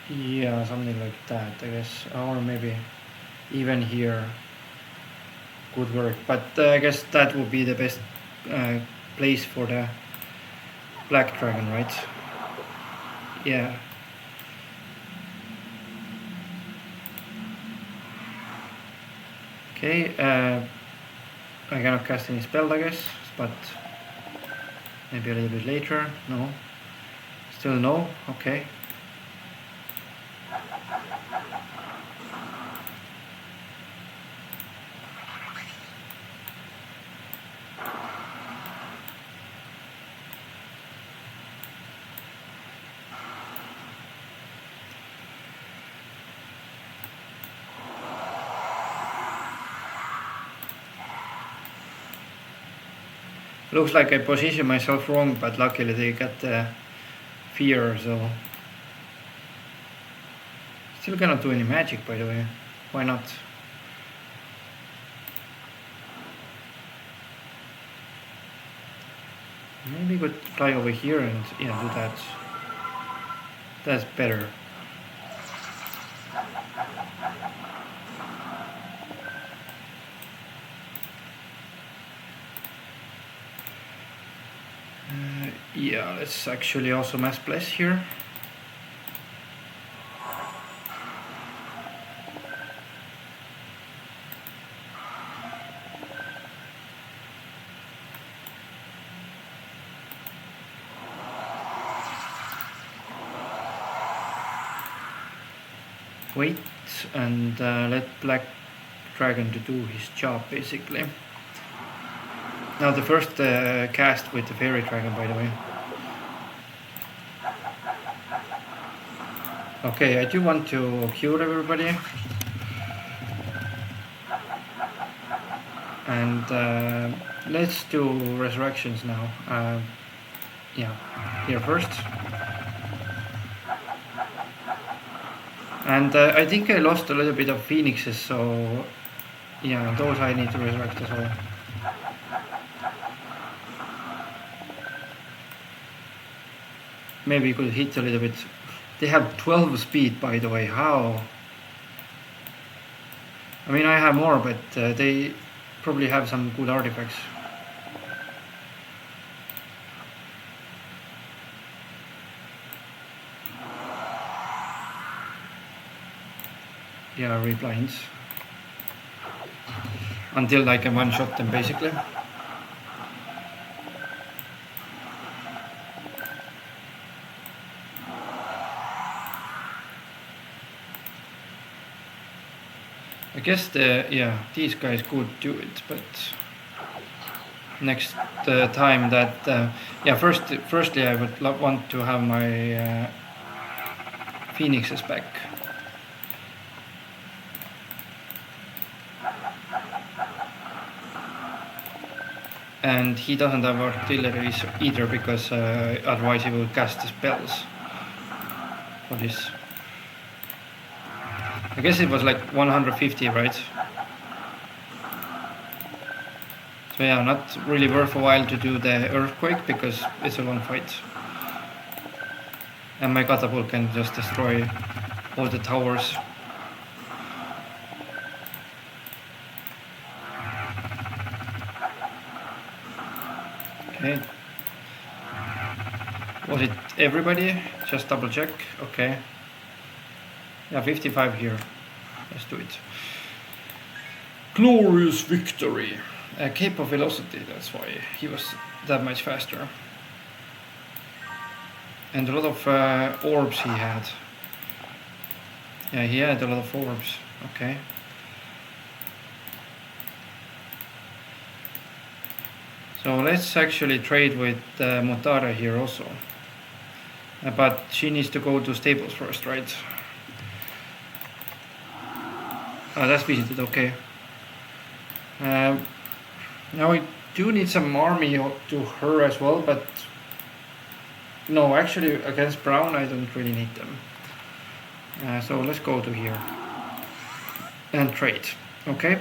Yeah, something like that, I guess. Or maybe even here could work. But I guess that would be the best place for the black dragon, right? Yeah. Okay, I cannot cast any spell, I guess, but maybe a little bit later. No. Still no? Okay. Looks like I positioned myself wrong, but luckily they got the fear, so... Still cannot do any magic, by the way. Why not? Maybe we could fly over here and do that. That's better. Yeah, let's actually also mass bless here. Wait and let black dragon to do his job basically. Now the first cast with the fairy dragon, by the way. Okay, I do want to cure everybody. And let's do resurrections now. Yeah, here first. And I think I lost a little bit of phoenixes, so yeah, those I need to resurrect as well. Maybe you could hit a little bit. They have 12 speed, by the way. How I mean, I have more, but they probably have some good artifacts. Yeah, reblinds. Until I can one-shot them, basically. I guess these guys could do it, but next time that firstly I would want to have my phoenixes back. And he doesn't have artillery either, because otherwise he will cast the spells for this. I guess it was like 150, right? So yeah, not really worth a while to do the earthquake because it's a long fight. And my catapult can just destroy all the towers. Okay. Was it everybody? Just double check. Okay. Yeah, 55 here. Let's do it. Glorious victory. Cape of Velocity, that's why he was that much faster. And a lot of orbs he had. Yeah, he had a lot of orbs. Okay. So let's actually trade with Motara here also. But she needs to go to stables first, right? That's visited, okay. Now we do need some army to her as well, but no, actually against Brown I don't really need them. So let's go to here and trade. Okay.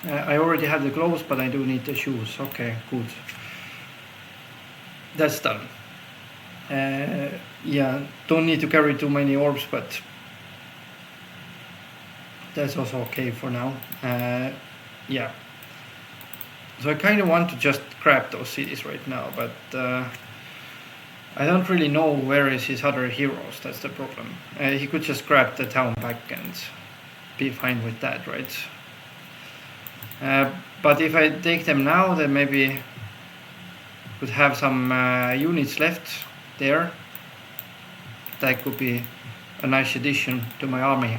I already have the gloves, but I do need the shoes. Okay, good. That's done. Yeah, don't need to carry too many orbs, but that's also okay for now. Yeah. So I kind of want to just grab those cities right now, but I don't really know where is his other heroes. That's the problem. He could just grab the town back and be fine with that, right? But if I take them now, then maybe could have some units left there. That could be a nice addition to my army.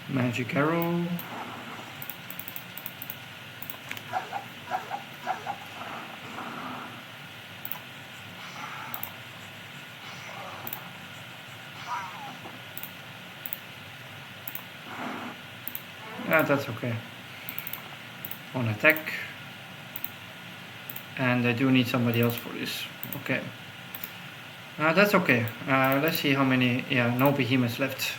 Magic arrow. Yeah, that's okay. On attack. And I do need somebody else for this. Okay. That's okay. Let's see how many. Yeah, no behemoths left.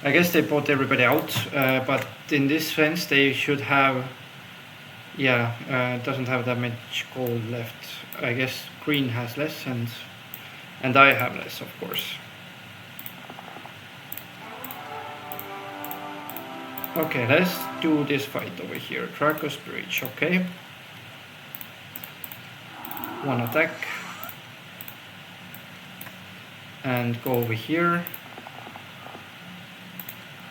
I guess they bought everybody out, but in this sense they should have. Yeah, doesn't have that much gold left. I guess green has less, and I have less, of course. Okay, let's do this fight over here. Draco's Bridge, okay. One attack. And go over here.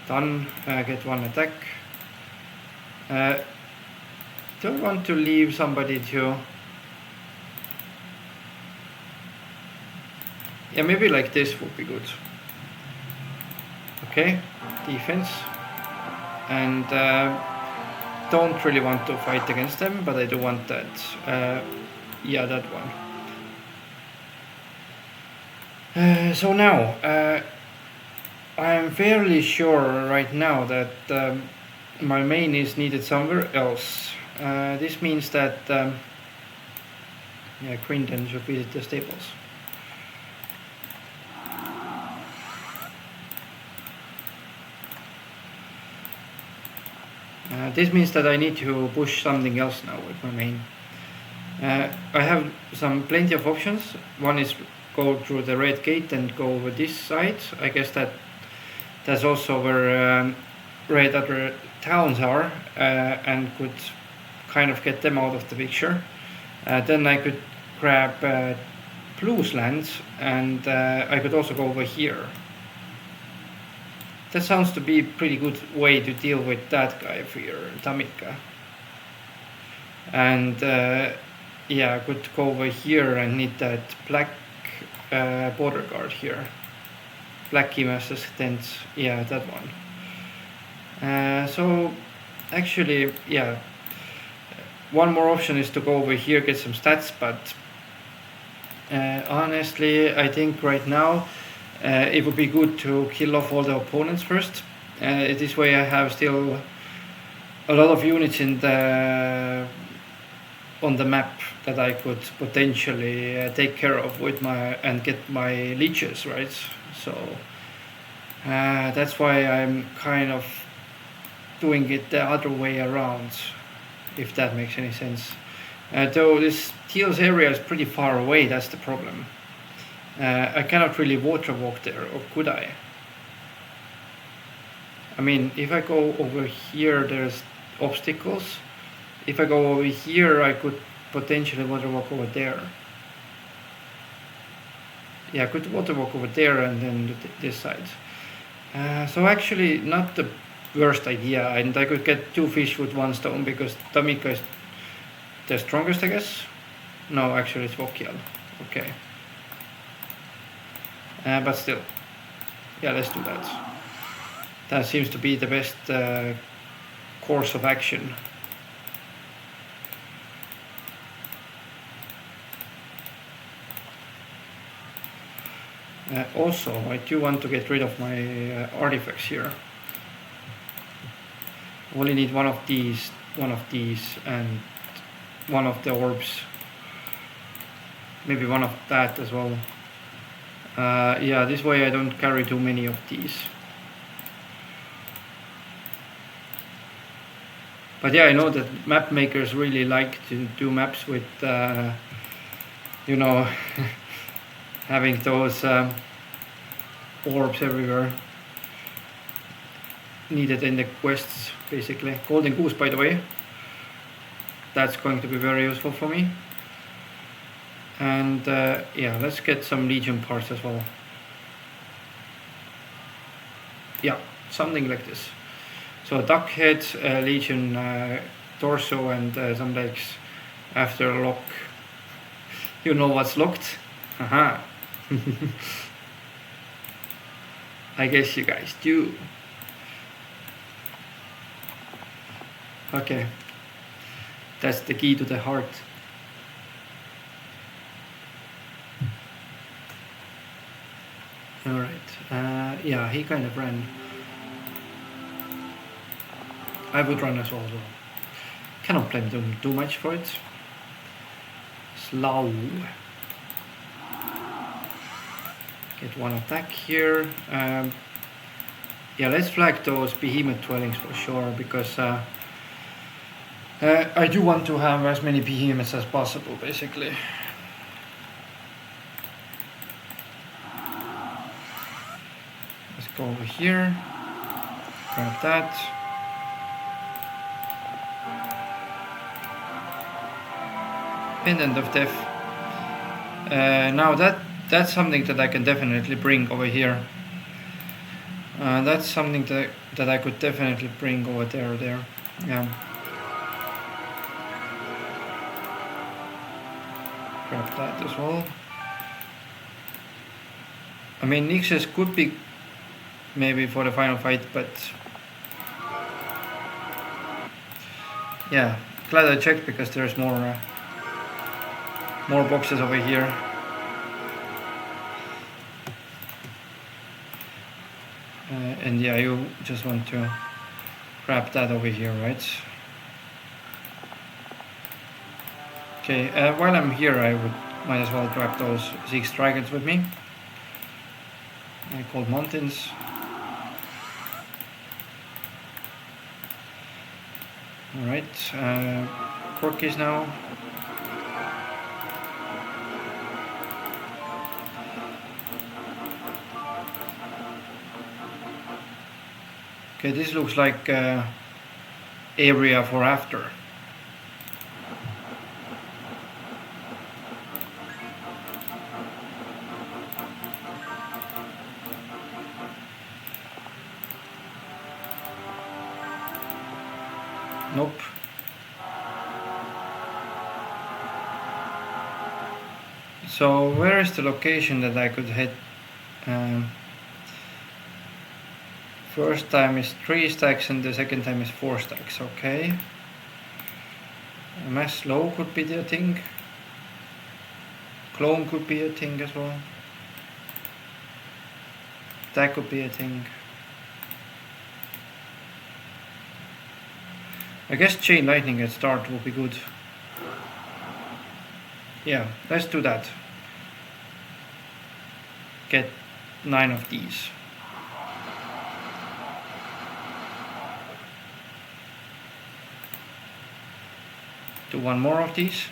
Done. Get one attack. Don't want to leave somebody to. Yeah, maybe like this would be good. Okay, defense. And don't really want to fight against them, but I do want that. Yeah, that one. So now, I'm fairly sure right now that my main is needed somewhere else. This means that yeah, Quinton should visit the stables. This means that I need to push something else now with my main. I have plenty of options. One is go through the red gate and go over this side. I guess that's also where red other towns are, and could kind of get them out of the picture. Then I could grab blue's lands, and I could also go over here. That sounds to be a pretty good way to deal with that guy here, Tamika. And yeah, I could go over here and need that black border guard here. Black key masters tents, yeah, that one. So actually, yeah, one more option is to go over here, get some stats, but honestly, I think right now it would be good to kill off all the opponents first. This way I have still a lot of units on the map that I could potentially take care of with and get my leeches, right? So that's why I'm kind of doing it the other way around, if that makes any sense. Though this Teal's area is pretty far away, that's the problem. I cannot really water walk there, or could I? I mean, if I go over here, there's obstacles. If I go over here, I could potentially water walk over there. Yeah, I could water walk over there and then this side. So actually, not the worst idea, and I could get 2 fish with 1 stone, because Tamika is the strongest, I guess. No, actually it's Vokial. Okay. But still, yeah, let's do that. That seems to be the best course of action. Also, I do want to get rid of my artifacts here. Only need one of these, and one of the orbs. Maybe one of that as well. Yeah, this way I don't carry too many of these. But yeah, I know that map makers really like to do maps with, you know, having those orbs everywhere. Needed in the quests, basically. Golden Goose, by the way. That's going to be very useful for me. And yeah, let's get some Legion parts as well. Yeah, something like this. So duck head, Legion torso, and some legs after lock. You know what's locked? Haha. I guess you guys do. Okay. That's the key to the heart. Alright. Yeah, he kind of ran. I would run as well, so cannot blame them too much for it. Slow. Get one attack here. Yeah, let's flag those behemoth dwellings for sure, because I do want to have as many behemoths as possible, basically. Let's go over here. Grab that. Pendant of Death. Now that's something that I can definitely bring over here. That's something that I could definitely bring over there. Yeah. Grab that as well. I mean, Nixes could be maybe for the final fight, but yeah, glad I checked, because there's more boxes over here. And yeah, you just want to grab that over here, right? Okay, while I'm here, might as well grab those 6 dragons with me. Called mountains. Alright, corkies now. Okay, this looks like area for after. Nope. So where is the location that I could hit? First time is 3 stacks and the second time is 4 stacks, okay. Mass low could be the thing. Clone could be a thing as well. That could be a thing. I guess chain lightning at start would be good. Yeah, let's do that. Get 9 of these. Do 1 more of these.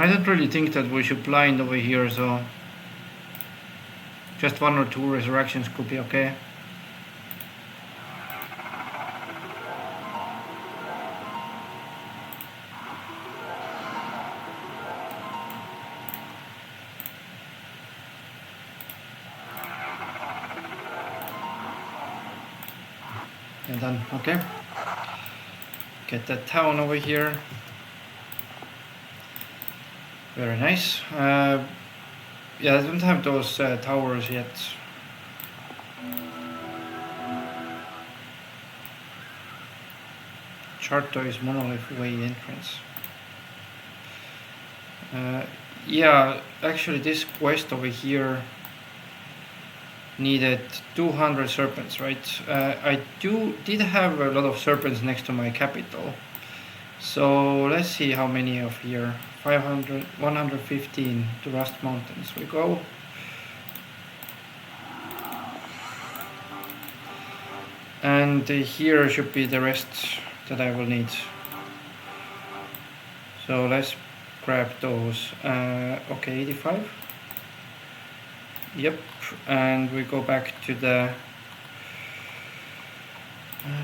I don't really think that we should blind over here, so just 1 or 2 resurrections could be okay. And done, okay. Get that town over here. Very nice. Yeah, I don't have those towers yet. Charto is monolith way entrance. Yeah, actually this quest over here needed 200 serpents, right? I did have a lot of serpents next to my capital. So let's see how many of here. 500, 115 to Rust Mountains we go. And here should be the rest that I will need. So let's grab those. Okay, 85. Yep, and we go back to the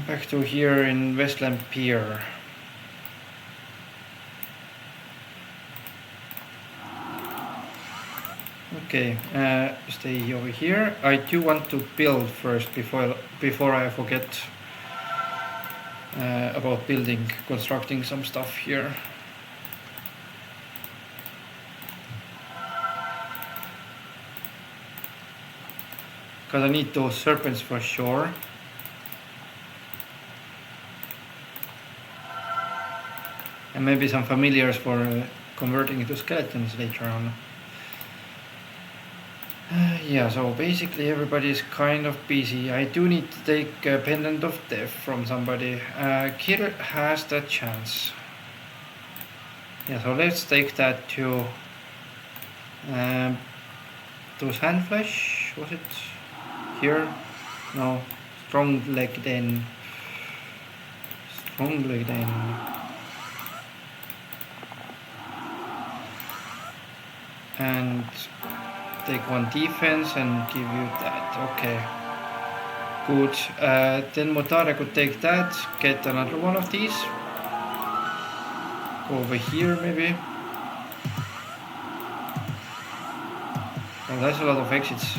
back to here in Westland Pier. Okay, stay over here. I do want to build first before I forget about constructing some stuff here. Because I need those serpents for sure. And maybe some familiars for converting into skeletons later on. Yeah, so basically everybody is kind of busy. I do need to take a Pendant of Death from somebody. Kir has that chance. Yeah, so let's take that to Sandflesh, was it? Here? No, Strong Leg Den. And take 1 defense and give you that. Okay. Good. Then Motare could take that, get another 1 of these. Go over here maybe. Oh, that's a lot of exits.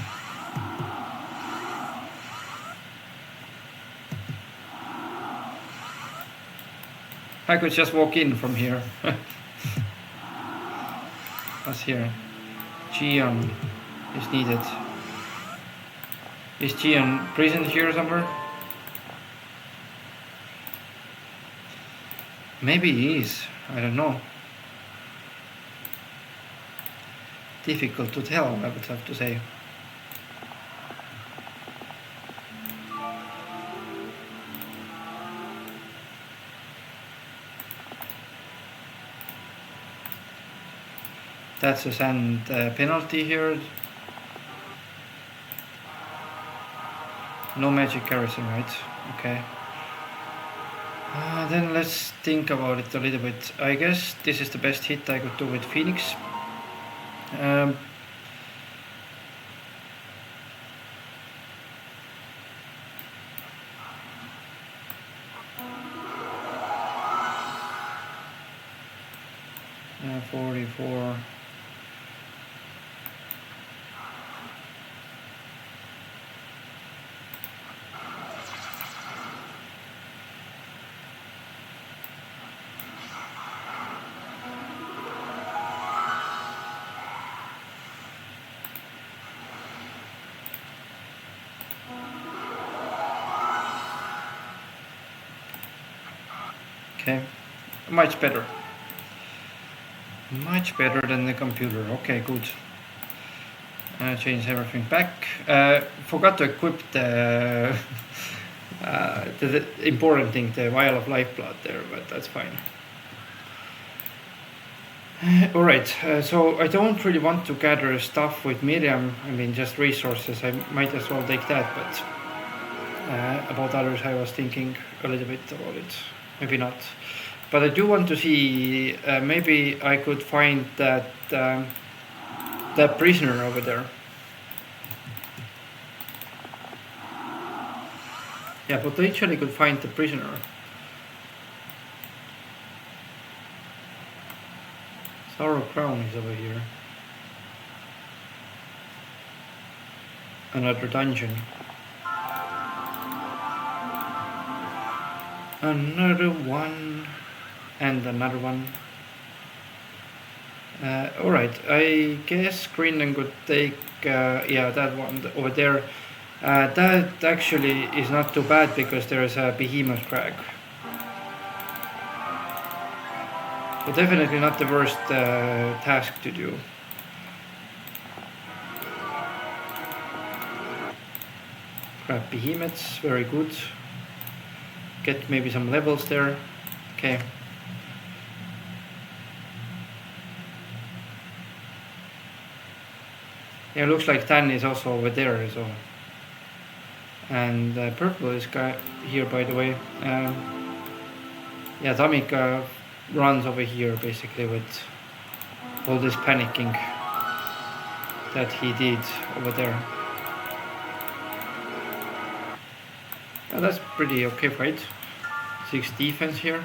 I could just walk in from here. What's here? Gion is needed. Is Gion prison here somewhere? Maybe he is. I don't know. Difficult to tell, I would have to say. That's a sand penalty here. No magic garrison, right? Okay. Then let's think about it a little bit. I guess this is the best hit I could do with Phoenix. 44. Okay, much better. Much better than the computer. Okay, good. Change everything back. Forgot to equip the, the important thing, the vial of lifeblood there, but that's fine. Alright, so I don't really want to gather stuff with Miriam. I mean, just resources. I might as well take that, but about others I was thinking a little bit about it. Maybe not. But I do want to see, maybe I could find that prisoner over there. Yeah, potentially could find the prisoner. Sorrow Crown is over here. Another dungeon. Another one. And another one. Alright, I guess Greenland could take, yeah, that one over there. That actually is not too bad because there is a behemoth crag. So definitely not the worst task to do. Grab behemoths, very good. Get maybe some levels there. Okay. Yeah, looks like Tan is also over there, so. And purple is here, by the way. Yeah, Tamika runs over here basically with all this panicking that he did over there. Yeah, that's pretty okay fight. 6 defense here.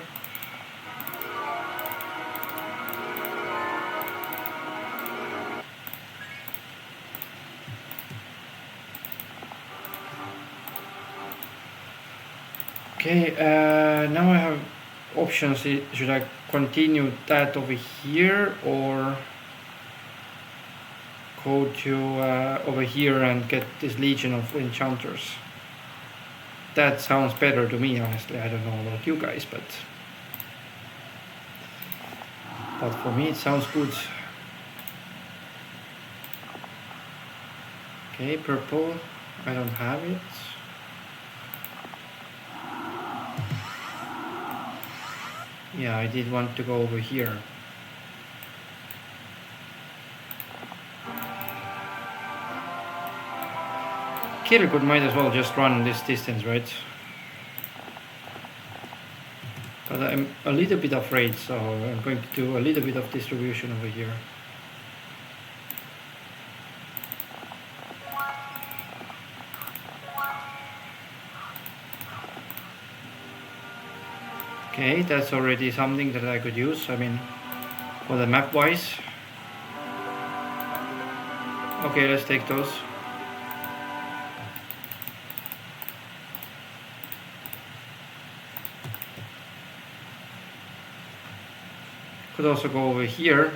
Okay, now I have options. Should I continue that over here or go to over here and get this Legion of Enchanters? That sounds better to me, honestly. I don't know about you guys, but for me it sounds good. Okay, purple. I don't have it. Yeah, I did want to go over here. Kirkwood might as well just run this distance, right? But I'm a little bit afraid, so I'm going to do a little bit of distribution over here. Okay, that's already something that I could use, I mean, for the map wise. Okay, let's take those. Could also go over here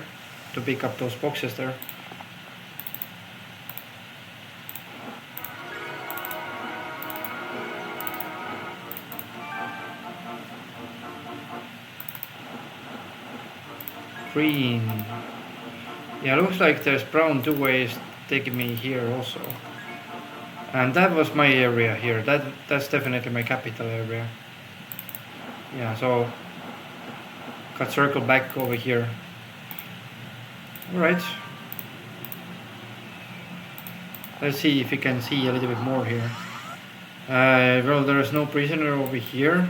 to pick up those boxes there. Green. Yeah, looks like there's brown 2 ways taking me here also. And that was my area here. That's definitely my capital area. Yeah, so got circle back over here. Alright. Let's see if we can see a little bit more here. Well, there is no prisoner over here.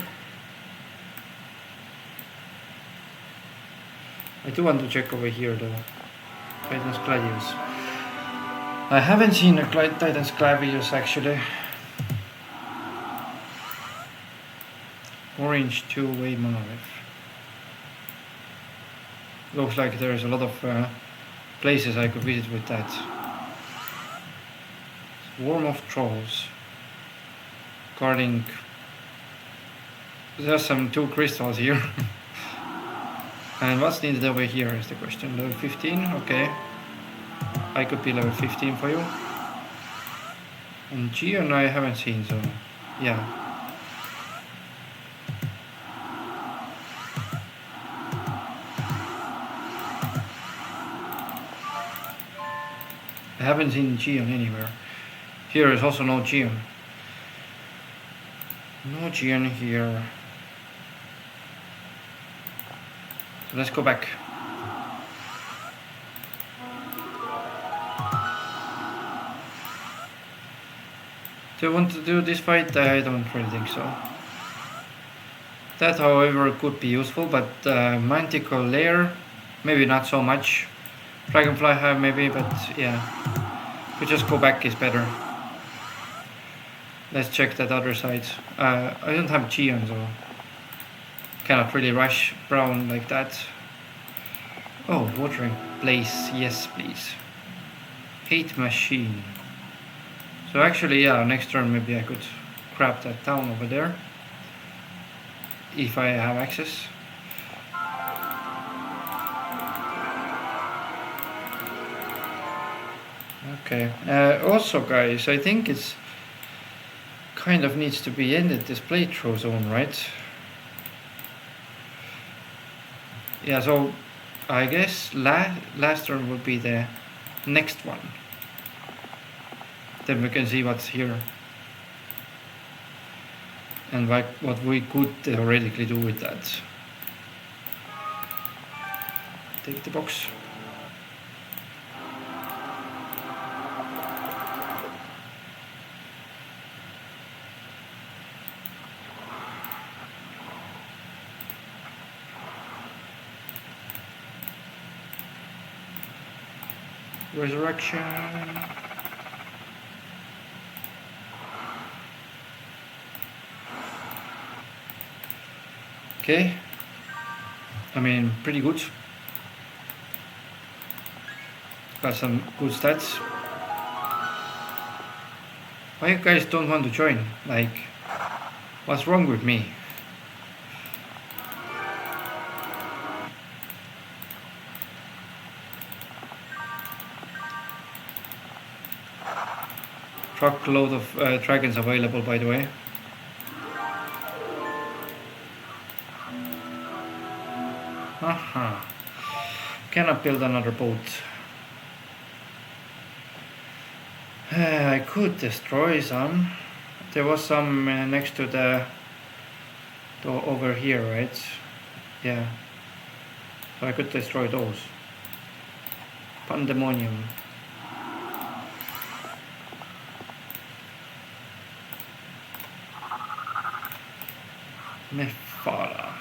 I do want to check over here though. Titan's Gladius. I haven't seen a Titan's Gladius actually. Orange two-way monolith. Looks like there's a lot of places I could visit with that. Swarm of trolls. Guarding. There's some 2 crystals here. And what's needed over here is the question. Level 15, okay. I could be level 15 for you. And Gion I haven't seen, so yeah. I haven't seen Gion anywhere. Here is also no Gion. No Gion here. So let's go back. Do you want to do this fight? I don't really think so. That, however, could be useful, but Manticore Lair, maybe not so much. Dragonfly Hive maybe, but yeah. If we just go back is better. Let's check that other side. I don't have Gion, so cannot really rush Brown like that. Oh, watering place, yes please. Hate Machine. So actually, yeah, next turn maybe I could grab that town over there. If I have access. Okay. Also, guys, I think it's kind of needs to be ended this playthrough zone, right? Yeah. So I guess last turn will be the next one. Then we can see what's here and what we could theoretically do with that. Take the box. Resurrection. Okay. I mean, pretty good. Got some good stats. Why you guys don't want to join? Like, what's wrong with me? Truckload of dragons available, by the way. Aha. Cannot build another boat. I could destroy some. There was some next to the over here, right? Yeah. So I could destroy those. Pandemonium. Mephala.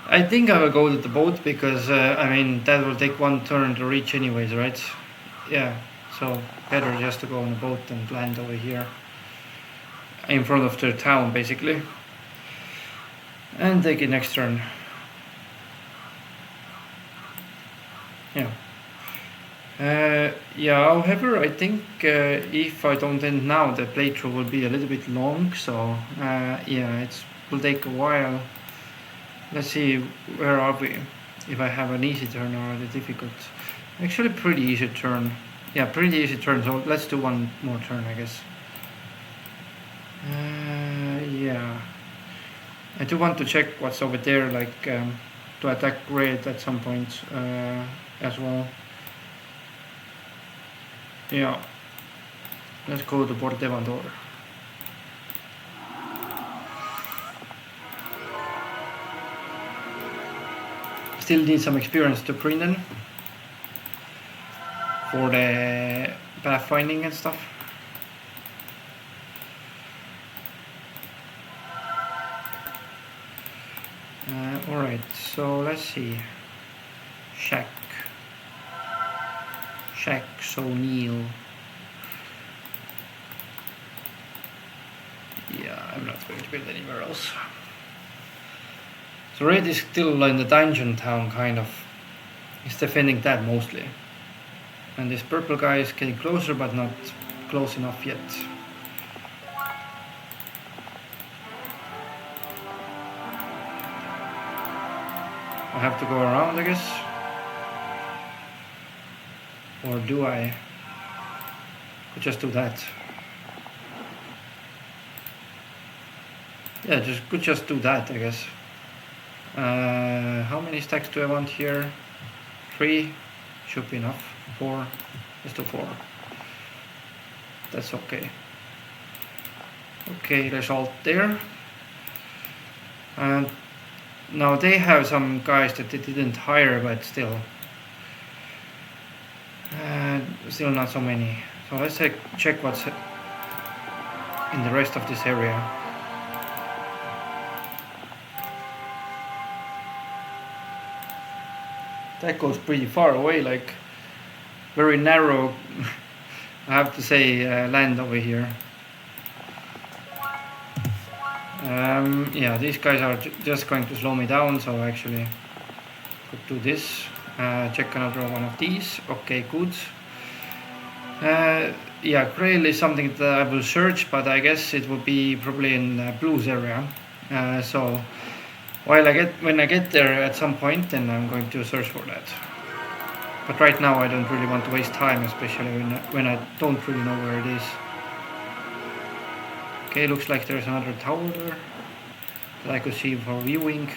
I think I will go with the boat because I mean that will take 1 turn to reach anyways, right? Yeah, so better just to go on a boat and land over here in front of the town basically and take it next turn. Yeah. Yeah, however, I think if I don't end now, the playthrough will be a little bit long, so yeah, it will take a while. Let's see, where are we? If I have an easy turn or a difficult. Actually, pretty easy turn. Yeah, pretty easy turn, so let's do 1 more turn, I guess. Yeah. I do want to check what's over there, like to attack red at some point as well. Yeah. Let's go to Port Evandor. Still need some experience to print in for the pathfinding and stuff. Alright, so let's see. Shack's O'Neill. Yeah, I'm not going to build anywhere else. So red is still in the dungeon town, kind of. He's defending that mostly. And this purple guy is getting closer, but not close enough yet. I have to go around, I guess. Or do I? Could just do that. Yeah, could just do that, I guess. How many stacks do I want here? 3 should be enough. 4. Let's do 4. That's okay. Okay, result there. And now they have some guys that they didn't hire, but still. Still not so many. So let's check what's in the rest of this area. That goes pretty far away, like very narrow, I have to say, land over here. Yeah, these guys are just going to slow me down, so actually could do this. Check another one of these. Okay, good. Yeah, Grail is something that I will search, but I guess it will be probably in Blue's area. So when I get there at some point, then I'm going to search for that. But right now I don't really want to waste time, especially when I don't really know where it is. Okay, looks like there's another tower there that I could see for viewing.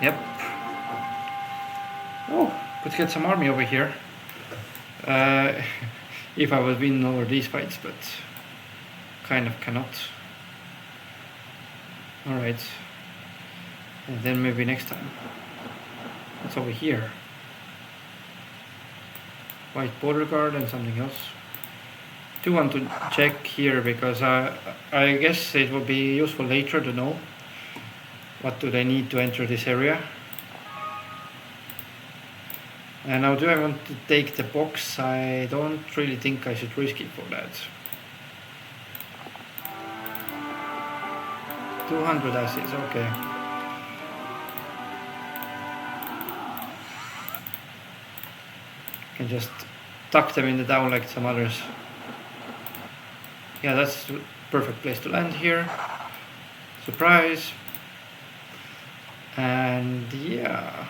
Yep. Oh, could get some army over here. If I would win over these fights, but kind of cannot. Alright. And then maybe next time. What's over here? White border guard and something else. Do want to check here because I guess it will be useful later to know what do they need to enter this area. And now do I want to take the box? I don't really think I should risk it for that. 200 acids, okay. Can just tuck them in the down like some others. Yeah, that's the perfect place to land here. Surprise. And yeah.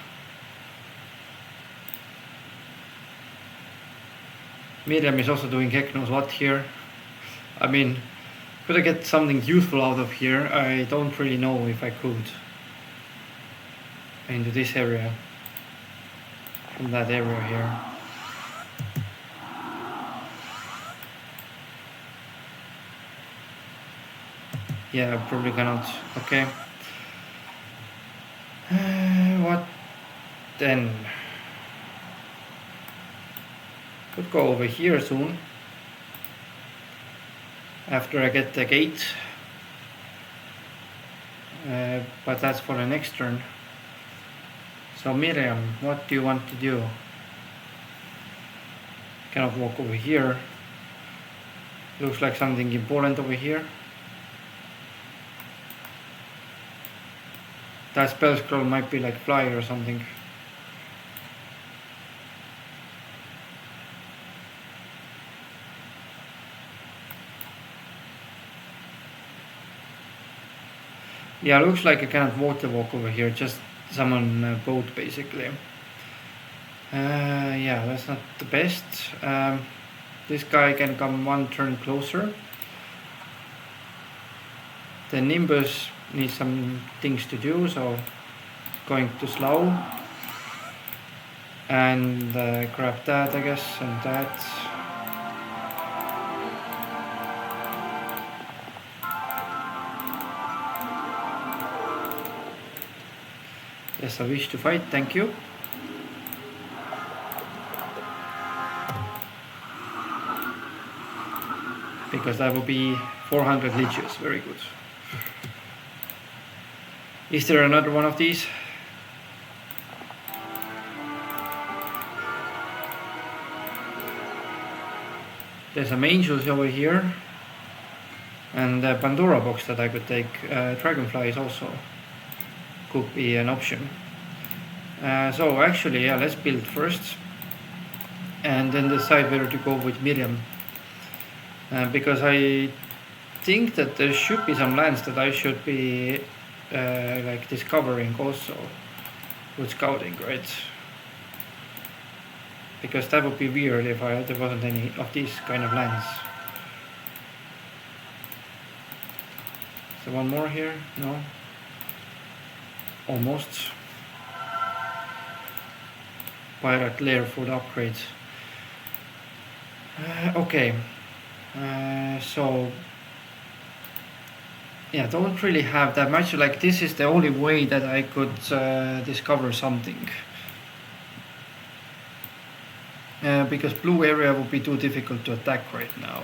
Miriam is also doing heck knows what here. I mean, could I get something useful out of here? I don't really know if I could. Into this area. From that area here. Yeah, probably cannot. Okay. What then? Could go over here soon. After I get the gate. But that's for the next turn. So Miriam, what do you want to do? Cannot walk over here. Looks like something important over here. That spell scroll might be like fly or something. Yeah, looks like I cannot water walk over here, just summon a boat basically. Yeah, that's not the best. This guy can come one turn closer. The Nimbus needs some things to do, so going to slow. And grab that, I guess, and that. Yes, I wish to fight, thank you. Because that will be 400 leeches, very good. Is there another one of these? There's some angels over here. And a Pandora box that I could take. Dragonflies also could be an option. So actually, yeah, let's build first. And then decide whether to go with Miriam. Because I think that there should be some lands that I should be like discovering also with scouting, right? Because that would be weird if there wasn't any of these kind of lands. So one more here? No? Almost. Pirate lair food upgrades. Okay. So yeah, don't really have that much. Like, this is the only way that I could discover something. Because blue area would be too difficult to attack right now.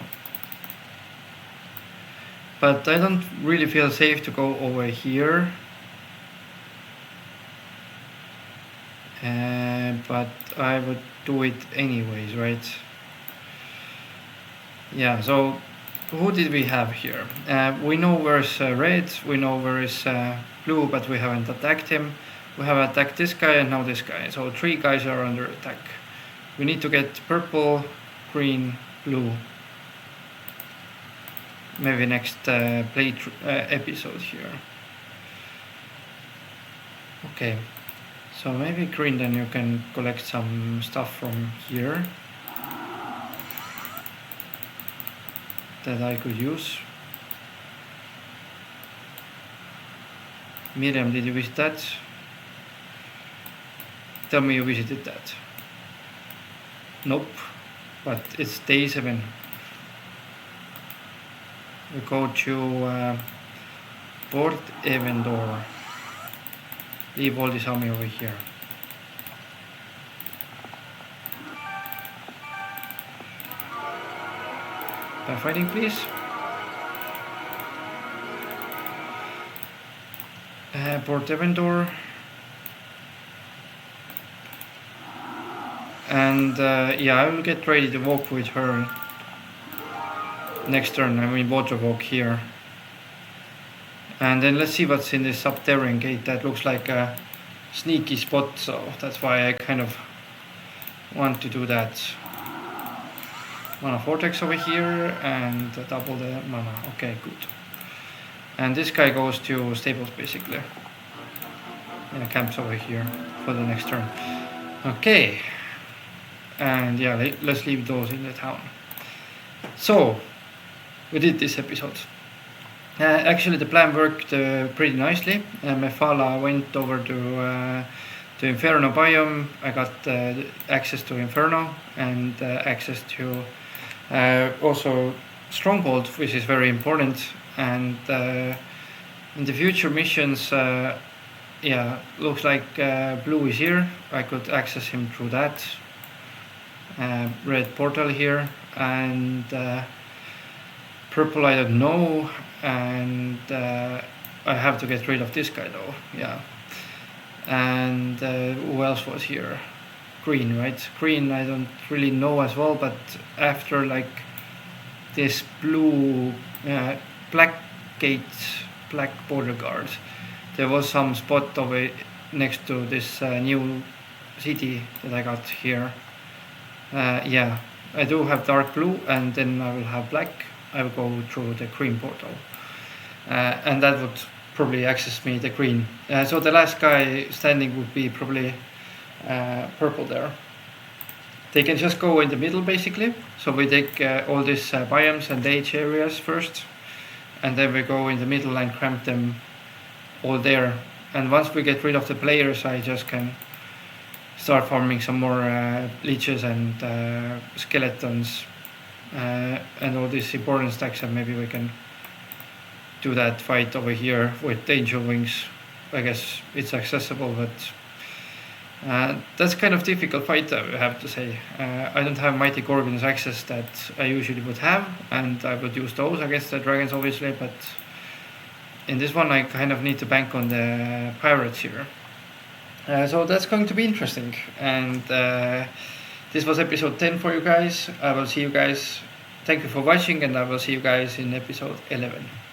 But I don't really feel safe to go over here. But I would do it anyways, right? Yeah, so who did we have here? We know where's red, we know where is blue, but we haven't attacked him. We have attacked this guy and now this guy. So 3 guys are under attack. We need to get purple, green, blue. Maybe next episode here. Okay, so maybe green, then you can collect some stuff from here that I could use. Miriam, did you visit that? Tell me you visited that. Nope, but it's day 7. We go to Port Evendor. Leave all this army over here. Fighting, please. Port Evendor. And yeah, I will get ready to walk with her next turn. I mean, water walk here. And then let's see what's in this subterranean gate. That looks like a sneaky spot, so that's why I kind of want to do that. Mana vortex over here and double the mana. Okay, good. And this guy goes to stables basically. And camps over here for the next turn. Okay. And yeah, let's leave those in the town. So we did this episode. Actually, the plan worked pretty nicely. Mephala went over to Inferno biome. I got access to Inferno and access to also Stronghold, which is very important. And in the future missions, yeah, looks like blue is here. I could access him through that. Red portal here, and purple I don't know, and I have to get rid of this guy though, yeah. And who else was here? Green, right? Green I don't really know as well, but after like this blue black gate, black border guard, there was some spot over next to this new city that I got here. Yeah, I do have dark blue, and then I will have black. I will go through the green portal, and that would probably access me the green. So the last guy standing would be probably purple there. They can just go in the middle basically. So we take all these biomes and age areas first, and then we go in the middle and cramp them all there. And once we get rid of the players, I just can start farming some more leeches and skeletons and all these important stacks, and maybe we can do that fight over here with the angel wings I guess it's accessible, but that's kind of difficult fight, I have to say. I don't have Mighty Gorgon's access that I usually would have, and I would use those against the dragons obviously, but in this one I kind of need to bank on the pirates here. So that's going to be interesting, and this was episode 10 for you guys. I will see you guys. Thank you for watching, and I will see you guys in episode 11.